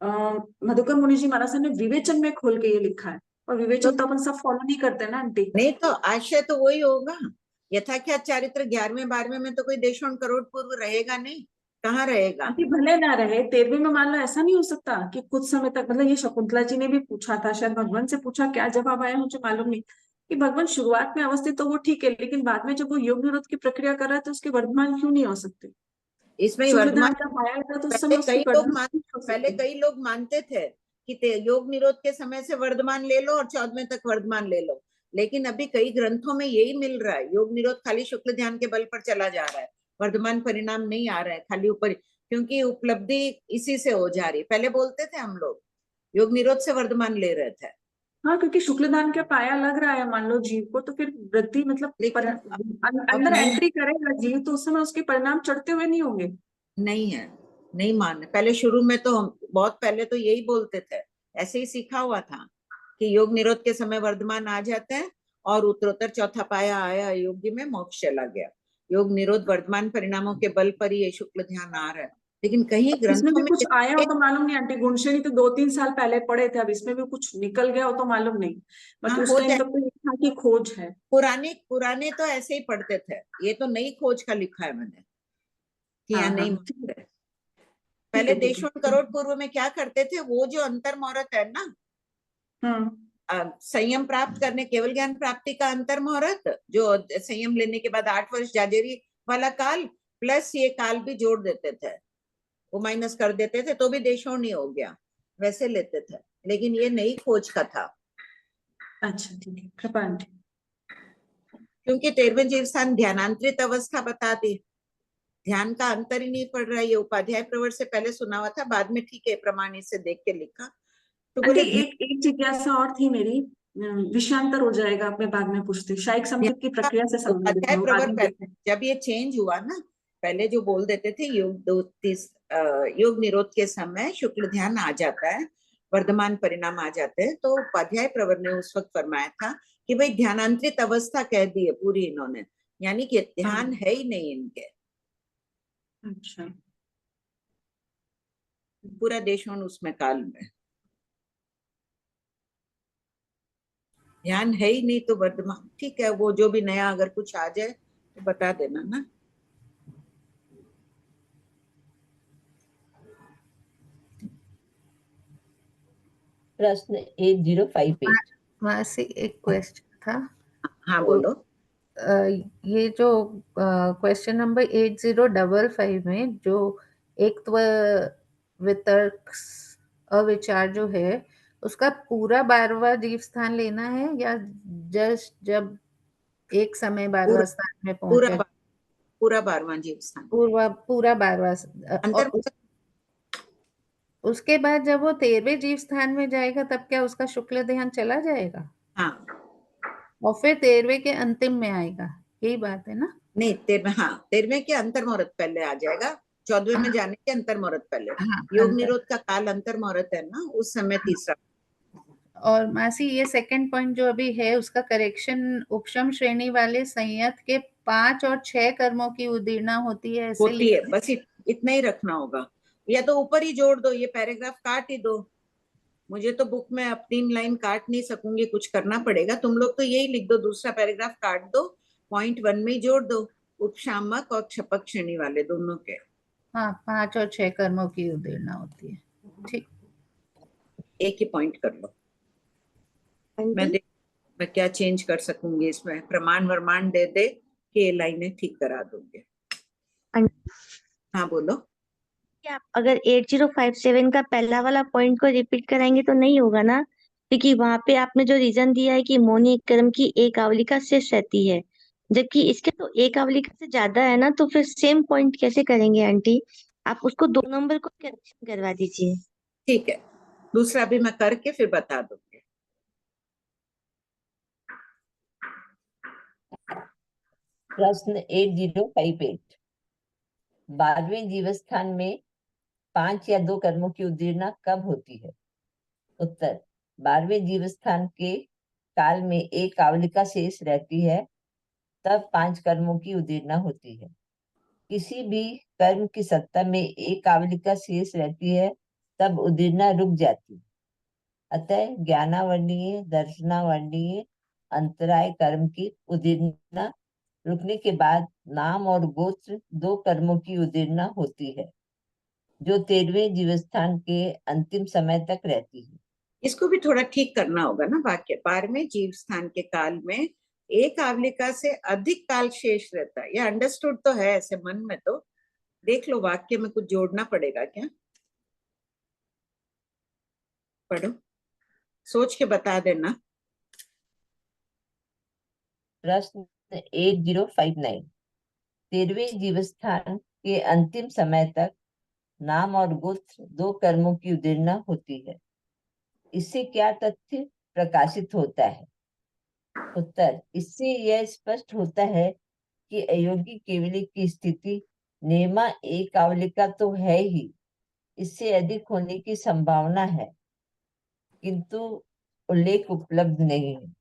मधुकर मुनि जी महाराज ने विवेचन में खोल के ये लिखा है, और विवेचन तो अपन सब फॉलो नहीं करते ना आंटी। नहीं तो आशय तो वही होगा, यथाख्यात चारित्र 11वें 12वें में तो कोई देशों करोड़ पूर्व रहेगा नहीं, कहाँ रहेगा? आंटी भले ना रहे 13वें में, मान लो ऐसा नहीं हो सकता कि कुछ समय तक, मतलब ये शकुंतला जी ने भी पूछा था, शायद भगवान से पूछा, क्या जवाब आया मुझे मालूम नहीं, कि भगवान शुरुआत में अवस्थित तो वो ठीक है, लेकिन बाद में जब वो योग निरोध की प्रक्रिया कर रहा है तो उसके वर्धमान क्यों नहीं हो सकते? इसमें शुक्ल वर्धमान ध्यान का पाया था तो उस पहले समय उसकी वर्धमान नहीं हो पहले सकते। कई लोग मानते थे कि योग निरोध के समय से वर्धमान ले लो और 14वें तक वर्धमान ले लो, लेकिन अभी कई ग्रंथों में यही मिल रहा है, योग निरोध खाली शुक्ल ध्यान के बल पर चला जा रहा है, वर्धमान परिणाम नहीं आ रहा है, खाली ऊपर, क्योंकि उपलब्धि इसी से हो जा रही। पहले बोलते थे हम लोग योग निरोध से वर्धमान ले रहे थे। हाँ, क्योंकि शुक्लदान का पाया लग रहा है मान लो जीव को, तो फिर वृद्धि मतलब लेकिन अंदर नहीं, एंट्री करेगा जीव तो उस समय उसके परिणाम चढ़ते हुए नहीं होंगे। नहीं है, नहीं मान, पहले शुरू में तो हम बहुत पहले तो यही बोलते थे, ऐसे ही सीखा हुआ था कि योग निरोध के समय वर्धमान आ जाते हैं और उत्तरोत्तर चौथा पाया आया योगी में मोक्ष चला गया। योग निरोध वर्धमान परिणामों के बल पर ही ये शुक्ल ध्यान आ रहा है, लेकिन कहीं इसमें ग्रंथों भी में कुछ आया हो तो मालूम नहीं आंटी, गुणश्रेणी तो 2-3 साल पहले पढ़े थे, अब इसमें भी कुछ निकल गया हो तो मालूम नहीं, बाकी हाँ उस हो टाइम जाए। तक तो ये था कि खोज है। पुराने पुराने तो ऐसे ही पढ़ते थे, ये तो नई खोज का लिखा है मैंने कि हाँ यहाँ हाँ नहीं ठीक है, मानते। पहले ठीक है। देशों करोड़ पूर्व में क्या करते थे, वो जो अंतर मुहूर्त है ना, संयम प्राप्त करने, केवल ज्ञान प्राप्ति का अंतर मुहूर्त, जो संयम लेने के बाद 8 वर्ष जाजेरी वाला काल, प्लस ये काल भी जोड़ देते थे, वो माइनस कर देते थे तो भी देशों नहीं हो गया, वैसे लेते थे, लेकिन ये नई खोज का था। अच्छा ठीक है, कृपा आंटी। क्योंकि 13वें जीव स्थान ध्यानांतरित अवस्था बता दी, ध्यान का अंतर ही नहीं पड़ रहा है, ये उपाध्याय प्रवर से पहले सुना हुआ था, बाद में ठीक है प्रमाण से देख के लिखा, तो आंटी बोले एक जिज्ञासा और थी मेरी, विषयांतर हो जाएगा, आप मैं बाद में पूछती, शायिक संकेत की प्रक्रिया से संबंधित उपाध्याय है वो प्रवर आगे पहले, देखते हैं। जब ये चेंज हुआ ना, पहले जो बोल देते थे योग निरोध के समय शुक्ल ध्यान आ जाता है, वर्धमान परिणाम आ जाते हैं, तो उपाध्याय प्रवर ने उस वक्त फरमाया था कि भाई ध्यानांतरित अवस्था कह दी है पूरी इन्होंने, यानी कि ध्यान है ही नहीं इनके, अच्छा पूरा देशों उसमें काल में ध्यान है ही नहीं, तो वर्धमान ठीक है, वो जो भी नया अगर कुछ आ जाए तो बता देना ना। प्रश्न 8058। मासी एक क्वेश्चन था। हाँ तो, बोलो। ये जो क्वेश्चन नंबर 8055 में जो एकत्व वितर्क अविचार जो है, उसका पूरा 12वां जीव स्थान लेना है या जस्ट जब एक समय 12वां स्थान में पहुंचे? पूरा 12वां जीव स्थान, पूरा 12वां अंतर और उसके बाद जब वो 13वें जीव स्थान में जाएगा तब क्या उसका शुक्ल ध्यान चला जाएगा? हाँ, और फिर 13वें के अंतिम में आएगा, यही बात है ना? नहीं 13वें के अंतर मुहूर्त पहले आ जाएगा, 14वें में जाने के अंतर मुहूर्त पहले, हाँ, योग अंतर। निरोध का काल अंतर मुहूर्त है ना, उस समय तीसरा। और मासी ये सेकंड पॉइंट जो अभी है उसका करेक्शन, उपशम श्रेणी वाले संयत के 5 और 6 कर्मों की उदीर्णा होती है, ऐसे होती है, बस इतना ही रखना होगा, या तो ऊपर ही जोड़ दो, ये पैराग्राफ काट ही दो, मुझे तो बुक में अपनी लाइन काट नहीं सकूंगी, कुछ करना पड़ेगा, तुम लोग तो यही लिख दो, दूसरा पैराग्राफ काट दो, पॉइंट 1 में ही जोड़ दो, उपशामक और क्षपक श्रेणी वाले दोनों के। हाँ, 5 और 6 कर्मों की उदीर्णा होती है, ठीक। एक ही पॉइंट कर लो, मैं क्या चेंज कर सकूंगी इसमें, प्रमाण वरमान दे दे कि ये लाइनें ठीक करा दूंगे। हाँ बोलो। आप अगर 8057 का पहला वाला पॉइंट को रिपीट कराएंगे तो नहीं होगा ना, क्योंकि वहां पे आपने जो रीजन दिया है कि मौनी कर्म की एक आवलिका शेष रहती है, जबकि इसके तो एक आवलिका से ज्यादा है ना, तो फिर सेम पॉइंट कैसे करेंगे आंटी? आप उसको 2 नंबर को करेक्शन करवा दीजिए। ठीक है, दूसरा भी मैं करके फिर बता दूंगी। प्रश्न 8058। 12वें जीवस्थान में 5 या 2 कर्मों की उदीर्णा कब होती है? उत्तर, 12वें जीवस्थान के काल में एक आवलिका शेष रहती है, तब 5 कर्मों की उदीर्णा होती है। किसी भी कर्म की सत्ता में एक आवलिका शेष रहती है, तब उदीर्णा रुक जाती है। अतः ज्ञानावर्णीय, दर्शनावर्णीय अंतराय कर्म की उदीर्णा रुकने के बाद नाम और गोत्र 2 कर्मों की उदीर्णा होती है, जो 13वें जीवस्थान के अंतिम समय तक रहती है। इसको भी थोड़ा ठीक करना होगा ना। वाक्य 12वें जीव स्थान के काल में एक आवलिका से अधिक काल शेष रहता है। ये अंडरस्टूड तो है ऐसे मन में, तो देख लो वाक्य में कुछ जोड़ना पड़ेगा क्या। पढ़ो, सोच के बता देना। प्रश्न 8059। 13वें जीवस्थान के अंतिम समय तक नाम और गोत्र 2 कर्मों की उदीर्णा होती है, इससे क्या तथ्य प्रकाशित होता है? उत्तर, इससे यह स्पष्ट होता है कि अयोगी केवली की स्थिति नियमा एक आवलिका तो है ही, इससे अधिक होने की संभावना है, किंतु उल्लेख उपलब्ध नहीं है।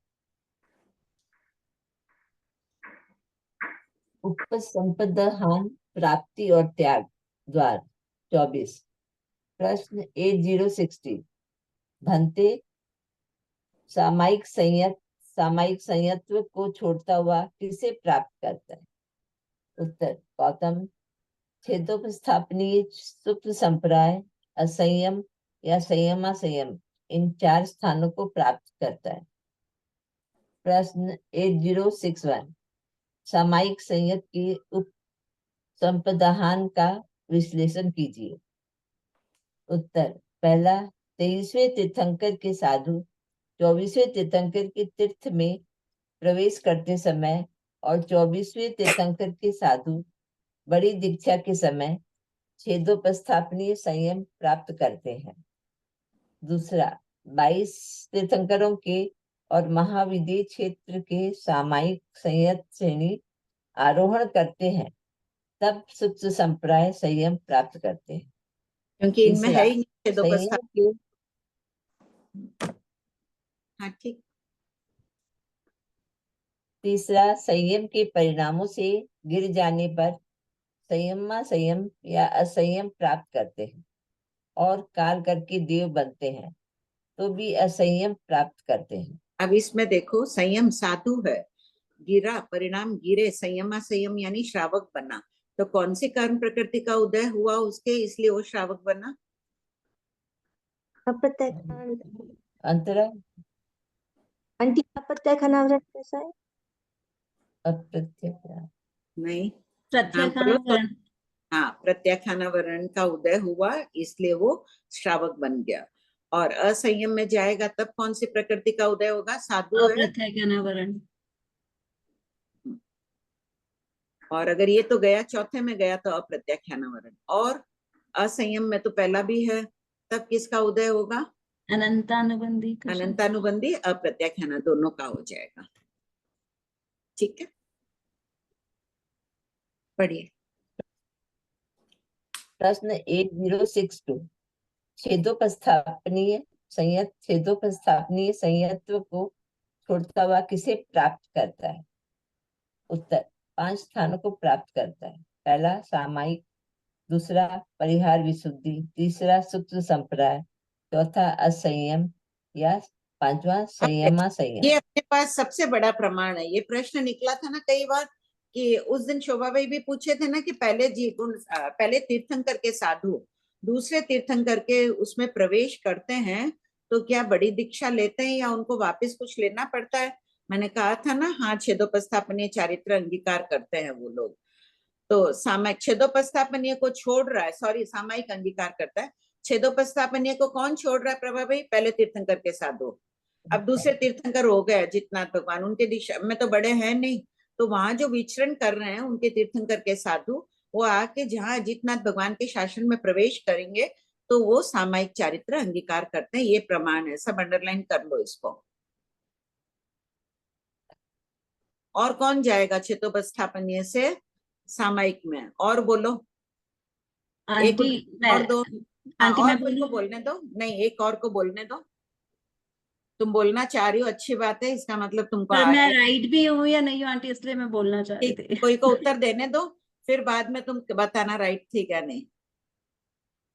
उपसंपदहान प्राप्ति और त्याग द्वार 24। प्रश्न 8060। भंते सामायिक संयत्व को छोड़ता हुआ किसे प्राप्त करता है? उत्तर, गौतम छेदोपस्थापनीय सुप्त संप्राय, असंयम या संयमासंयम, इन 4 स्थानों को प्राप्त करता है। प्रश्न 8061। सामायिक संयत के उप संपदाहान का विश्लेषण कीजिए। उत्तर, पहला, 23वें तीर्थंकर के साधु 24वें तीर्थंकर के तीर्थ में प्रवेश करते समय और 24वें तीर्थंकर के साधु बड़ी दीक्षा के समय छेदोपस्थापनीय संयम प्राप्त करते हैं। दूसरा, 22 तीर्थंकरों के और महाविदेय क्षेत्र के सामायिक संयत श्रेणी आरोहण करते हैं, तब सूक्ष्म संप्राय संयम प्राप्त करते हैं। क्योंकि इनमें है ही संयम के हाँ ठीक। तीसरा, संयम के परिणामों से गिर जाने पर संयम या असंयम प्राप्त करते हैं और काल करके देव बनते हैं तो भी असंयम प्राप्त करते हैं। अब इसमें देखो, संयम साधु है, गिरा परिणाम गिरे, संयम यानी श्रावक बना, तो कौन सी कर्म प्रकृति का उदय हुआ उसके, इसलिए वो श्रावक बना? अंतरा आंटी अप्रत्याख्यानावरण कैसा है? अप्रत्याख्यान नहीं, प्रत्याख्यानावरण। हाँ, प्रत्याख्यानावरण का उदय हुआ इसलिए वो श्रावक बन गया। और असंयम में जाएगा तब कौन सी प्रकृति का उदय होगा? साधु है। अप्रत्याख्यानावरण। और अगर ये तो गया चौथे में गया तो अप्रत्याख्यानावरण, और असंयम में तो पहला भी है, तब किसका उदय होगा? अनंतानुबंधी। अनंतानुबंधी अप्रत्याख्याना दोनों का हो जाएगा। ठीक है, पढ़िए। प्रश्न 8062। छेदोपस्थापनीय संयत्व को छोड़ता हुआ किसे प्राप्त करता है? उत्तर, 5 स्थानों को प्राप्त करता है। पहला, सामायिक, दूसरा, परिहार विशुद्धि, तीसरा, सूक्ष्म संप्राय, चौथा, असंयम या 5वां, संयमासंयम। ये अपने पास सबसे बड़ा प्रमाण है। ये प्रश्न निकला था ना कई बार, कि उस दिन शोभा भाई भी पूछे थे ना कि पहले तीर्थंकर के साधु दूसरे तीर्थंकर के उसमें प्रवेश करते हैं तो क्या बड़ी दीक्षा लेते हैं या उनको वापस कुछ लेना पड़ता है? मैंने कहा था ना, हाँ, छेदोपस्थापनीय चारित्र अंगीकार करते हैं वो लोग। तो सामायिक छेदोपस्थापनीय को छोड़ रहा है, सॉरी, सामायिक अंगीकार करता है। छेदोपस्थापनीय को कौन छोड़ रहा है प्रभा भाई? पहले तीर्थंकर के साधु। अब दूसरे तीर्थंकर हो गए अजितनाथ भगवान, उनके दिशा में तो बड़े हैं नहीं, तो वहां जो विचरण कर रहे हैं उनके तीर्थंकर के साधु, वो आके जहाँ अजितनाथ भगवान के शासन में प्रवेश करेंगे तो वो सामायिक चारित्र अंगीकार करते हैं। ये प्रमाण है, सब अंडरलाइन कर लो इसको। और कौन जाएगा छेदोपस्थापनीय से सामायिक में? और बोलो, एक और दो। आंटी और मैं कोई को बोलने दो, नहीं, एक और को बोलने दो। तुम बोलना चाह रही हो, अच्छी बात है, इसका मतलब तुमको पर मैं आगे राइट भी हूँ या नहीं हूँ आंटी, इसलिए मैं बोलना चाह रही थी। कोई को उत्तर देने दो, फिर बाद में तुम बताना राइट थी क्या नहीं।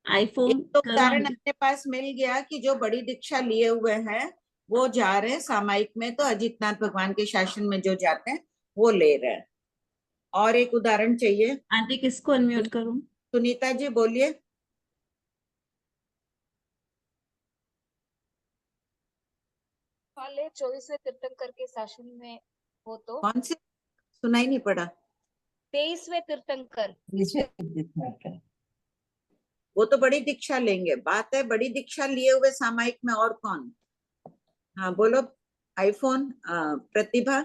आईफोन एक तो उदाहरण अपने पास मिल गया कि जो बड़ी दीक्षा लिए हुए हैं वो जा रहे हैं सामायिक में, तो अजितनाथ भगवान के शासन में जो जाते हैं वो ले रहे हैं। और एक उदाहरण चाहिए। आंटी किसको अनम्यूट करूं? सुनीता जी बोलिए। वाले 24वें तीर्थंकर के शासन में हो तो कौन से? सुनाई नहीं पड़ा। 23वें तीर्थंकर। वो तो बड़ी दीक्षा लेंगे। बात है बड़ी दीक्षा लिए हुए सामायिक में और कौन? हाँ बोलो। आईफोन प्रतिभा।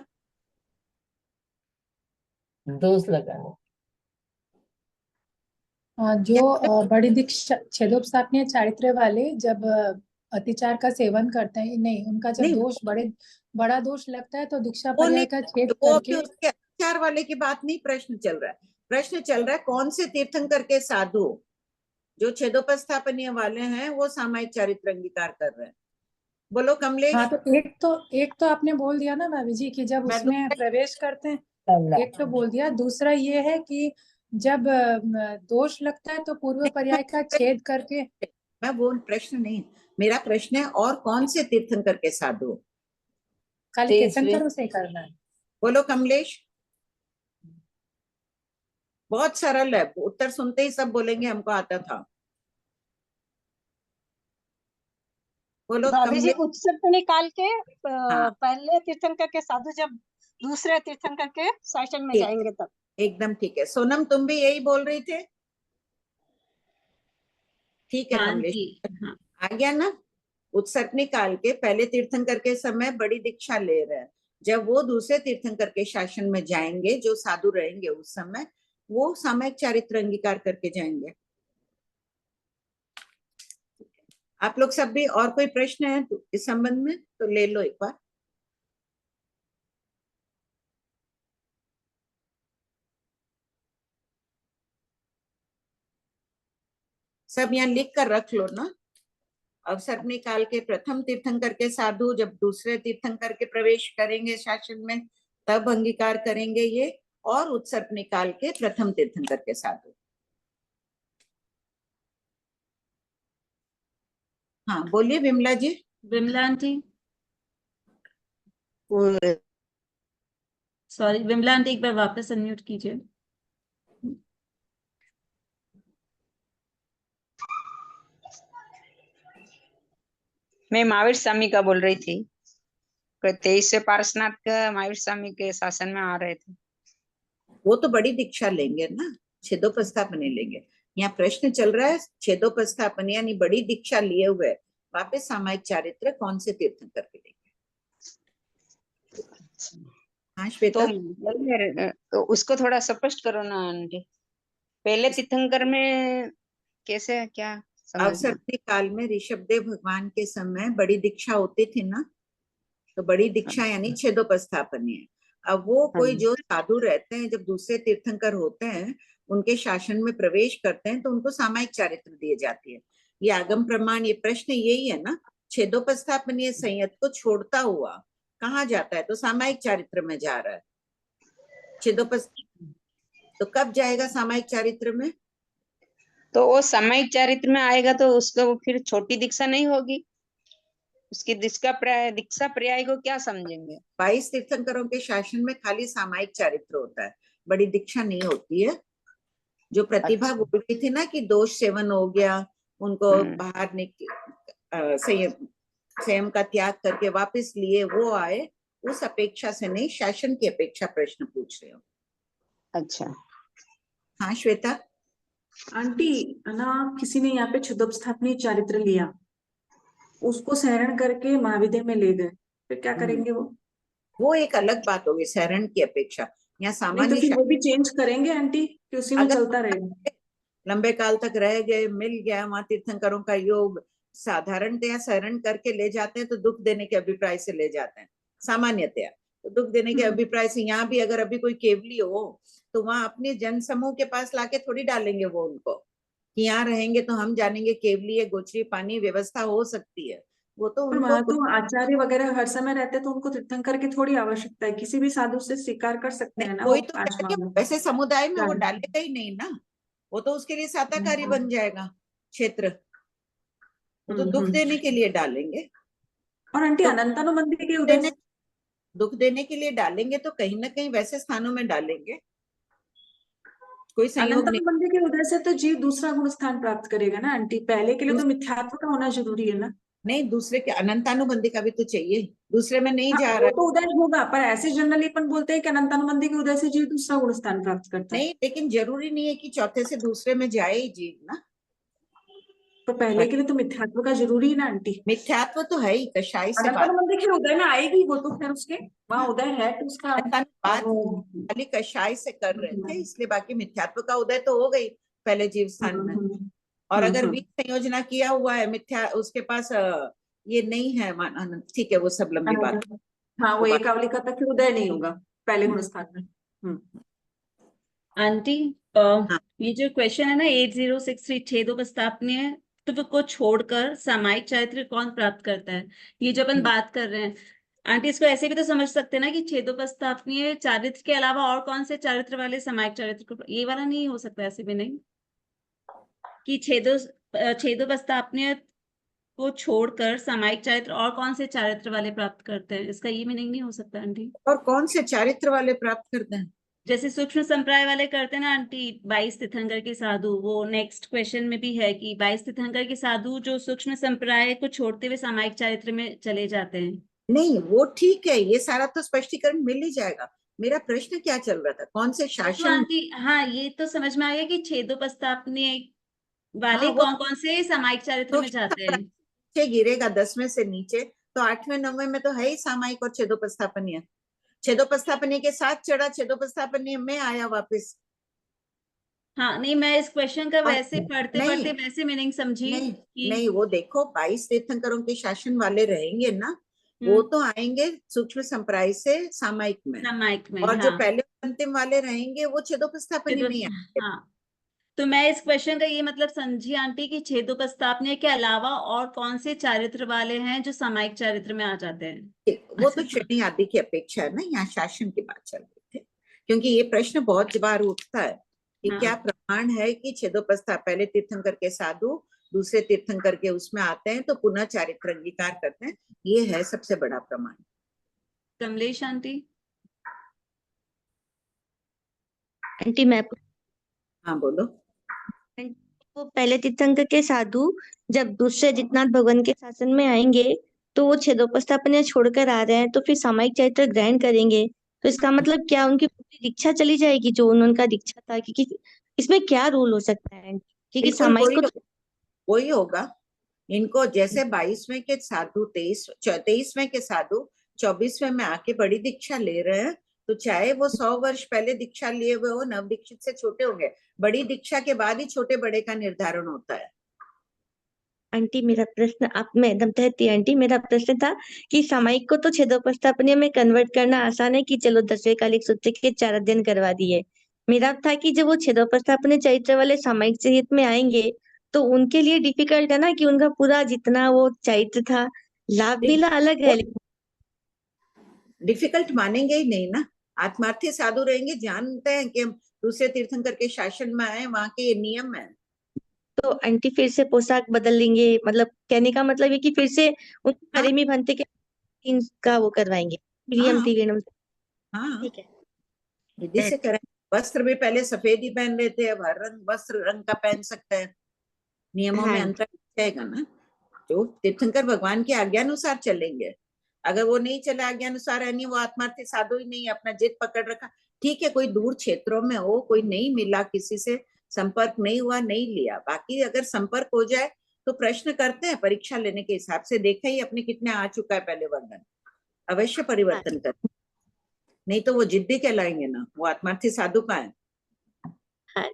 दोष लगाना। जो बड़ी दीक्षा छेदोपस्थापनीय चारित्र्य वाले जब अतिचार का सेवन करते हैं, नहीं उनका जब नहीं, दोष बड़ा दोष लगता है तो दीक्षा वो पर्याय नहीं, का छेद वो करके। भी उसके अत्याचार वाले की बात नहीं प्रश्न चल रहा है। प्रश्न चल रहा है कौन से तीर्थंकर के साधु जो छेदोपस्थापनीय वाले हैं वो सामायिक चारित्र अंगीकार कर रहे हैं। बोलो कमलेश। हाँ तो एक तो आपने बोल दिया ना भाभी जी कि जब मैं उसमें प्रवेश करते हैं, एक तो बोल दिया। दूसरा ये है कि जब दोष लगता है तो पूर्व पर्याय का छेद करके। मैं वो प्रश्न नहीं, मेरा प्रश्न है और कौन से तीर्थंकर के साधु? खाली तीर्थंकरों से करना है। बोलो कमलेश। बहुत सरल है, उत्तर सुनते ही सब बोलेंगे हमको आता था। बोलो भाभी जी, कमलेश। उत्सव निकाल के हाँ। पहले तीर्थंकर के साधु जब दूसरे तीर्थंकर के शासन में ठीक, जाएंगे तब। एकदम ठीक है। सोनम तुम भी यही बोल रही थे? ठीक है हाँ कमलेश। जी, हाँ। आ गया ना? उत्सर्ग निकाल के पहले तीर्थंकर के समय बड़ी दीक्षा ले रहे हैं, जब वो दूसरे तीर्थंकर के शासन में जाएंगे जो साधु रहेंगे उस समय, वो सामायिक चारित्र अंगीकार करके जाएंगे। आप लोग सब भी और कोई प्रश्न है तो इस संबंध में तो ले लो एक बार। सब यहाँ लिख कर रख लो ना। अवसर निकाल के प्रथम तीर्थंकर के साधु जब दूसरे तीर्थंकर के प्रवेश करेंगे शासन में तब अंगीकार करेंगे ये, और उत्सर्ग निकाल के प्रथम तीर्थंकर के साधु। हाँ बोलिए Vimala ji. Vimala aunty, sorry Vimala aunty एक बार वापस अनम्यूट कीजिए। मैं महावीर स्वामी का बोल रही थी। 23 पार्श्वनाथ का महावीर स्वामी के शासन में आ रहे थे। वो तो बड़ी दीक्षा लेंगे ना, छेदोपस्थापनी लेंगे। यहाँ प्रश्न चल रहा है छेदोपस्थापनी यानी बड़ी दीक्षा लिए हुए वापस सामायिक चारित्र कौन से तीर्थंकर के लेंगे? हाँ श्वेता। तो उसको थोड़ा स्पष्ट करो ना आंटी। पहले तीर्थंकर में कैसे क्या अवसर काल में ऋषभदेव भगवान के समय बड़ी दीक्षा होती थी ना, तो बड़ी दीक्षा यानी छेदोपस्थापनी है। अब वो कोई जो साधु रहते हैं जब दूसरे तीर्थंकर होते हैं उनके शासन में प्रवेश करते हैं तो उनको सामायिक चारित्र दिए जाती है। ये आगम प्रमाण, ये प्रश्न यही है ना, छेदोपस्थापनीय संयत को छोड़ता हुआ कहाँ जाता है? तो सामायिक चारित्र में जा रहा है। तो कब जाएगा सामायिक चारित्र में? तो वो सामायिक चारित्र में आएगा तो उसको फिर छोटी दीक्षा नहीं होगी, उसकी दीक्षा पर्याय को क्या समझेंगे? 22 तीर्थंकरों के शासन में खाली सामायिक चारित्र होता है, बड़ी दीक्षा नहीं होती है। जो प्रतिभा बोल रही थी ना कि दोष सेवन हो गया, उनको बाहर संयम का त्याग करके वापस लिए वो आए, उस अपेक्षा से नहीं, शासन की अपेक्षा प्रश्न पूछ रहे हो। अच्छा हाँ श्वेता। आंटी ना, किसी ने यहाँ पे छेदोपस्थापनीय चारित्र लिया, उसको सहरण करके महाविद्या में ले गए, फिर क्या करेंगे वो एक अलग बात होगी सहरण की अपेक्षा। यहाँ नहीं तो सामान्य फिर वो भी चेंज करेंगे आंटी कि उसी में चलता रहेगा? लंबे काल तक रह गए, मिल गया वहां तीर्थंकरों का योग, साधारणतया सहरण करके ले जाते हैं तो दुख देने के अभिप्राय से ले जाते हैं सामान्यतया। तो दुख देने के अभिप्राय से यहाँ भी अगर अभी कोई केवली हो तो वहां अपने जन समूह के पास लाके थोड़ी डालेंगे वो उनको कि यहाँ रहेंगे तो हम जानेंगे केवली है, गोचरी पानी व्यवस्था हो सकती है। वो तो वहां उनको तो आचार्य वगैरह हर समय रहते तो उनको तीर्थंकर की थोड़ी आवश्यकता है, किसी भी साधु से स्वीकार कर सकते हैं ना वो कोई तो डालेगा, वैसे समुदाय में वो डालेगा ही नहीं ना, वो तो उसके लिए साताकारी बन जाएगा क्षेत्र, वो तो दुख देने के लिए डालेंगे। और आंटी अनंतानु मंदिर के उधर दुख देने के लिए डालेंगे तो कहीं ना कहीं वैसे स्थानों में डालेंगे कोई संयोग नहीं। अनंतानुबंधी के उदय से तो जीव दूसरा गुण स्थान प्राप्त करेगा ना आंटी, पहले के लिए तो मिथ्यात्व का होना जरूरी है ना। नहीं, दूसरे के अनंतानुबंधी का भी तो चाहिए, दूसरे में नहीं हाँ, जा वो रहा तो उदय होगा, पर ऐसे जनरली अपन बोलते हैं कि अनंतानुबंधी के उदय से जीव दूसरा गुण स्थान प्राप्त करता है। नहीं, लेकिन जरूरी नहीं है कि चौथे से दूसरे में जाए ही जीव ना। तो पहले के लिए तो मिथ्यात्व का जरूरी है ना आंटी। मिथ्यात्व तो है ही, कषाय से बात अनंतानुबंधी के उदय में आएगी वो तो, फिर उसके वहां उदय है तो उसका बात खाली कषाय से कर रहे थे, इसलिए बाकी मिथ्यात्व का उदय तो हो गई पहले जीव स्थान में। और अगर वीक संयोजना किया हुआ है मिथ्या, उसके पास ये नहीं है मान, ठीक है, वो सब लंबी बात। हाँ, वो एक अवलिका तक फिर उदय नहीं होगा पहले गुण स्थान में। आंटी ये जो क्वेश्चन है ना 8063 छेदोपस्थापनीय को छोड़कर सामायिक चारित्र कौन प्राप्त करता है, ये जो अपन बात कर रहे हैं आंटी, इसको ऐसे भी तो समझ सकते हैं ना कि छेदोपस्थापनीय चारित्र के अलावा और कौन से चारित्र वाले सामायिक चारित्र को, ये वाला नहीं हो सकता ऐसे भी नहीं कि छेदोपस्थापनीय को छोड़कर सामायिक चारित्र और कौन से चारित्र वाले प्राप्त करते हैं, इसका ये मीनिंग नहीं हो सकता आंटी। और कौन से चारित्र वाले प्राप्त करते हैं? जैसे सूक्ष्म संप्राय वाले करते हैं ना आंटी 22 तीर्थंकर के साधु, वो नेक्स्ट क्वेश्चन में भी है कि 22 तीर्थंकर के साधु जो सूक्ष्म संप्राय को छोड़ते हुए सामायिक चारित्र में चले जाते हैं। नहीं, वो ठीक है, ये सारा तो स्पष्टीकरण मिल ही जाएगा। मेरा प्रश्न क्या चल रहा था, कौन से शासन? तो आंटी हाँ, ये तो समझ में आ गया कि छेदोपस्थापनीय वाले हाँ, कौन कौन से सामायिक चारित्र में जाते हैं। नीचे गिरेगा 10वें से नीचे, तो 8वें 9वें में तो है ही सामायिक और छेदोपस्थापनीय। छेदोपस्थापनीय के साथ चढ़ा, छेदोपस्थापनीय में आया वापस। हाँ नहीं, मैं इस क्वेश्चन का वैसे पढ़ते पढ़ते वैसे मीनिंग समझी कि नहीं, वो देखो 22 तीर्थंकरों के शासन वाले रहेंगे ना, वो तो आएंगे सूक्ष्म संप्राय से सामायिक में, और जो पहले अंतिम वाले रहेंगे वो छेदोपस्थापनीय में आएंगे। हाँ, तो मैं इस क्वेश्चन का ये मतलब समझी आंटी कि छेदोपस्थापनीय के अलावा और कौन से चारित्र वाले हैं जो सामायिक चारित्र में आ जाते हैं। वो तो श्रेणी आदि की अपेक्षा है ना, यहाँ शासन की बात चल रही थी, क्योंकि ये प्रश्न बहुत बार उठता है कि क्या प्रमाण है कि छेदोपस्था पहले तीर्थंकर के साधु दूसरे तीर्थंकर के उसमें आते हैं तो पुनः चारित्र अंगीकार करते हैं, ये है सबसे बड़ा प्रमाण। कमलेश आंटी। आंटी मैं हाँ बोलो। वो पहले तीर्थंकर के साधु जब दूसरे आदित्यनाथ भगवान के शासन में आएंगे तो वो छेदोपस्थापना छोड़कर आ रहे हैं, तो फिर सामायिक चारित्र ग्रहण करेंगे, तो इसका मतलब क्या उनकी पूरी दीक्षा चली जाएगी जो उनका दीक्षा था? क्योंकि इसमें क्या रूल हो सकता है, क्योंकि सामायिक को वही होगा इनको, जैसे 22वें के साधु 23वें के साधु 24वें में आके बड़ी दीक्षा ले रहे हैं, तो चाहे वो 100 वर्ष पहले दीक्षा लिए हुए हो, नव दीक्षित से छोटे होंगे, बड़ी दीक्षा के बाद ही छोटे बड़े का निर्धारण होता है। आंटी मेरा प्रश्न आप में एकदम तहती आंटी, मेरा प्रश्न था कि सामायिक को तो छेदोपस्थापनीय में कन्वर्ट करना आसान है कि चलो 10वें कालिक सूत्र के 4 अध्ययन करवा दिए। मेरा था कि जब वो छेदोपस्थापनीय चरित्र वाले सामायिक चरित्र में आएंगे तो उनके लिए डिफिकल्ट है ना कि उनका पूरा जितना वो चरित्र था लाभ मिला अलग है। डिफिकल्ट मानेंगे ही नहीं ना, आत्मार्थी साधु रहेंगे, जानते हैं कि हम दूसरे तीर्थंकर के शासन में आए, वहां के ये नियम है। तो आंटी फिर से पोशाक बदल लेंगे, मतलब कहने का मतलब है कि फिर से उनको परिमी भंते के का वो करवाएंगे हाँ, ठीक है, विधि से करें। वस्त्र भी पहले सफेद ही पहन रहे थे, अब हर रंग वस्त्र रंग का पहन सकते हैं, नियमों में अंतर जाएगा ना। तो तीर्थंकर भगवान की आज्ञा अनुसार चलेंगे, अगर वो नहीं चले आज्ञा अनुसार है, नहीं वो आत्मार्थी साधु ही नहीं, अपना जिद पकड़ रखा, ठीक है, कोई दूर क्षेत्रों में हो, कोई नहीं मिला, किसी से संपर्क नहीं हुआ, नहीं लिया, बाकी अगर संपर्क हो जाए तो प्रश्न करते हैं परीक्षा लेने के हिसाब से, देखा ही अपने कितने आ चुका है पहले वर्णन, अवश्य परिवर्तन कर, नहीं तो वो जिद्दी कहलाएंगे ना, वो आत्मार्थी साधु का है।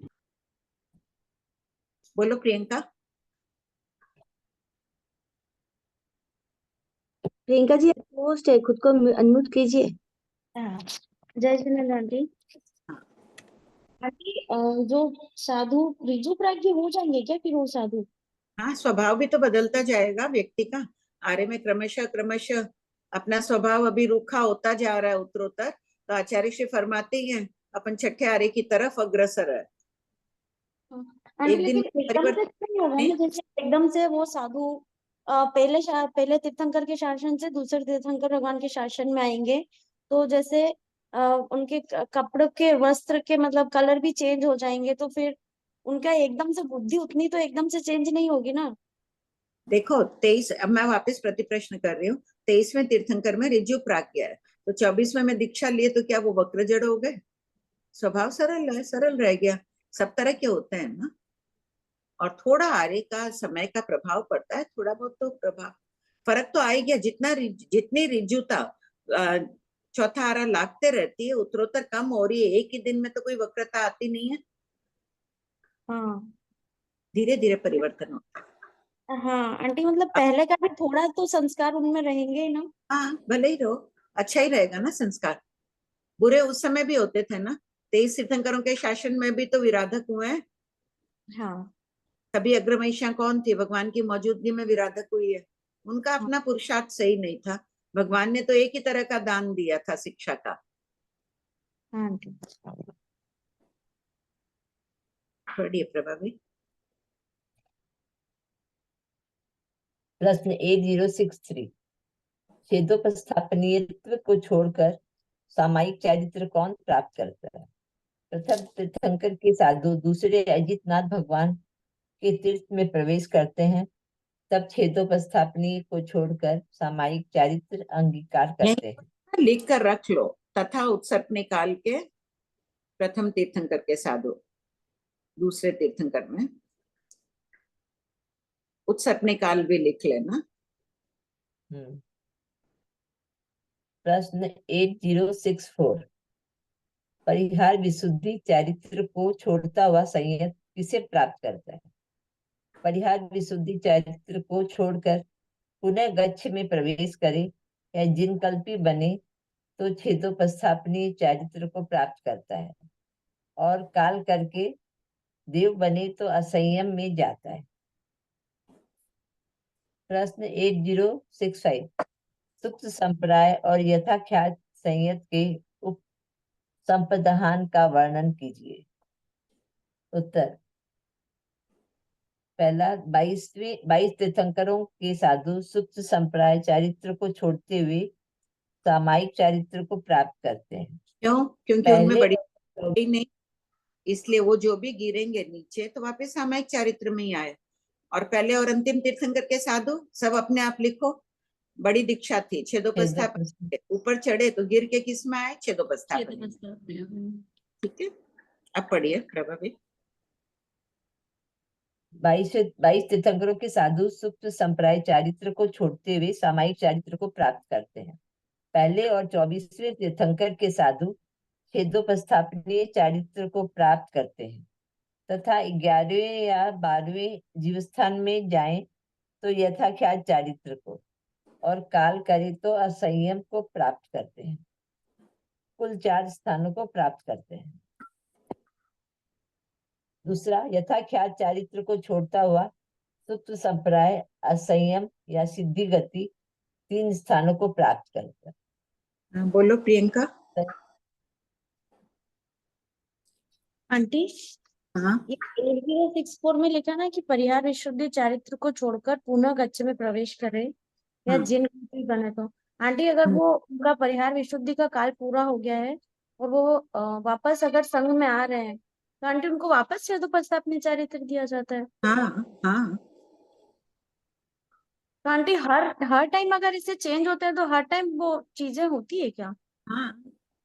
बोलो प्रियंका। प्रियंका जी पोस्ट है, खुद को अनम्यूट कीजिए। जय झूलेलाल आंटी। आंटी जो साधु रिजु प्राज्ञ हो जाएंगे क्या फिर वो साधु? हाँ, स्वभाव भी तो बदलता जाएगा व्यक्ति का, आर्य में क्रमशः अपना स्वभाव अभी रूखा होता जा रहा है उत्तरोत्तर, तो आचार्य श्री फरमाते हैं अपन छठे आर्य की तरफ अग्रसर है। एक दिन जैसे एकदम से वो साधु पहले तीर्थंकर के शासन से दूसरे तीर्थंकर भगवान के शासन में आएंगे, तो जैसे उनके कपड़ों के वस्त्र के मतलब कलर भी चेंज हो जाएंगे, तो फिर उनका एकदम से बुद्धि उतनी तो एकदम से चेंज नहीं होगी ना। देखो 23, अब मैं वापस प्रति प्रश्न कर रही हूँ। 23वें तीर्थंकर में ऋजु प्राज्ञ है, तो 24वें में दीक्षा लिए तो क्या वो वक्र जड़ हो गए? स्वभाव सरल है, सरल रह गया। सब तरह के होते हैं ना, और थोड़ा आर्य का समय का प्रभाव पड़ता है, थोड़ा बहुत तो प्रभाव फर्क तो आ ही गया। जितनी ऋजुता चौथा आरा लागते रहती है, उत्तरोत्तर कम हो रही है, एक ही दिन में तो कोई वक्रता आती नहीं है। हाँ धीरे धीरे परिवर्तन होता है। हाँ आंटी, मतलब पहले का भी थोड़ा तो संस्कार उनमें रहेंगे ही ना। हाँ, भले ही रहो, अच्छा ही रहेगा ना संस्कार। बुरे उस समय भी होते थे ना, 23 तीर्थंकरों के शासन में भी तो विराधक हुए हैं। हाँ सभी अग्रमहिषियां कौन थी? भगवान की मौजूदगी में विराधक हुई है। उनका अपना पुरुषार्थ सही नहीं था। भगवान ने तो एक ही तरह का दान दिया था, शिक्षा का। हाँ आंटी। पढ़िए प्रभावी। प्रश्न 8063, छेदोपस्थापनीयत्व को छोड़कर सामायिक चारित्र कौन प्राप्त करता है? प्रथम तीर्थंकर के साधु दूसरे अजितनाथ भगवान के तीर्थ में प्रवेश करते हैं, तब छेदोपस्थापनीय को छोड़कर सामायिक चारित्र अंगीकार करते हैं। लिख कर रख लो, तथा उत्सर्पणी काल के प्रथम तीर्थंकर के साधु दूसरे तीर्थंकर में, उत्सर्पणी काल भी लिख लेना। प्रश्न 8064, परिहार विशुद्धि चारित्र को छोड़ता हुआ संयत किसे प्राप्त करता है? परिहार विशुद्धि चारित्र को छोड़कर पुनः गच्छ में प्रवेश करे या जिन कल्पी बने तो छेदोपस्थापनीय चारित्र को प्राप्त करता है, और काल करके देव बने तो असंयम में जाता है। प्रश्न 8065, सुक्त संप्राय और यथाख्यात संयत के उप संपदान का वर्णन कीजिए। उत्तर, पहला 22 तीर्थंकरों के साधु सुक्त संप्राय चारित्र को छोड़ते हुए सामायिक चारित्र को प्राप्त करते हैं। क्यों? क्योंकि उनमें बड़ी ही नहीं, इसलिए वो जो भी गिरेंगे नीचे तो वापस सामायिक चारित्र में ही आए। और पहले और अंतिम तीर्थंकर के साधु सब अपने आप लिखो, बड़ी दीक्षा थी छेदोपस्थापन, ऊपर चढ़े तो गिर के किस में आए? छेदोपस्थापन। ठीक है, अब पढ़िए प्रभावी। 22 तीर्थंकरों के साधु सुप्त संप्राय चारित्र को छोड़ते हुए सामायिक चारित्र को प्राप्त करते हैं। पहले और 24वें तीर्थंकर के साधु छेदोपस्थापनीय चारित्र को प्राप्त करते हैं तथा 11वें या 12वें जीवस्थान में जाएं तो यथाख्यात चारित्र को, और काल करे तो असंयम को प्राप्त करते हैं। कुल 4 स्थानों को प्राप्त करते हैं। दूसरा, यथाख्यात चारित्र को छोड़ता हुआ सुप्त संप्राय असंयम या सिद्धि गति 3 स्थानों को प्राप्त करता है। बोलो प्रियंका। आंटी, हाँ, ये 8064 में लिखा ना कि परिहार विशुद्धि चारित्र को छोड़कर पुनः गच्छ में प्रवेश करे या हाँ। जिन भी बने तो। आंटी, अगर वो उनका परिहार विशुद्धि का काल पूरा हो गया है और वो वापस अगर संघ में आ रहे हैं, तो आंटी उनको वापस छेदोपस्थापनीय चारित्र दिया जाता है? हाँ हाँ। तो आंटी हर टाइम अगर इससे चेंज होते हैं तो हर टाइम वो चीजें होती है क्या? हाँ,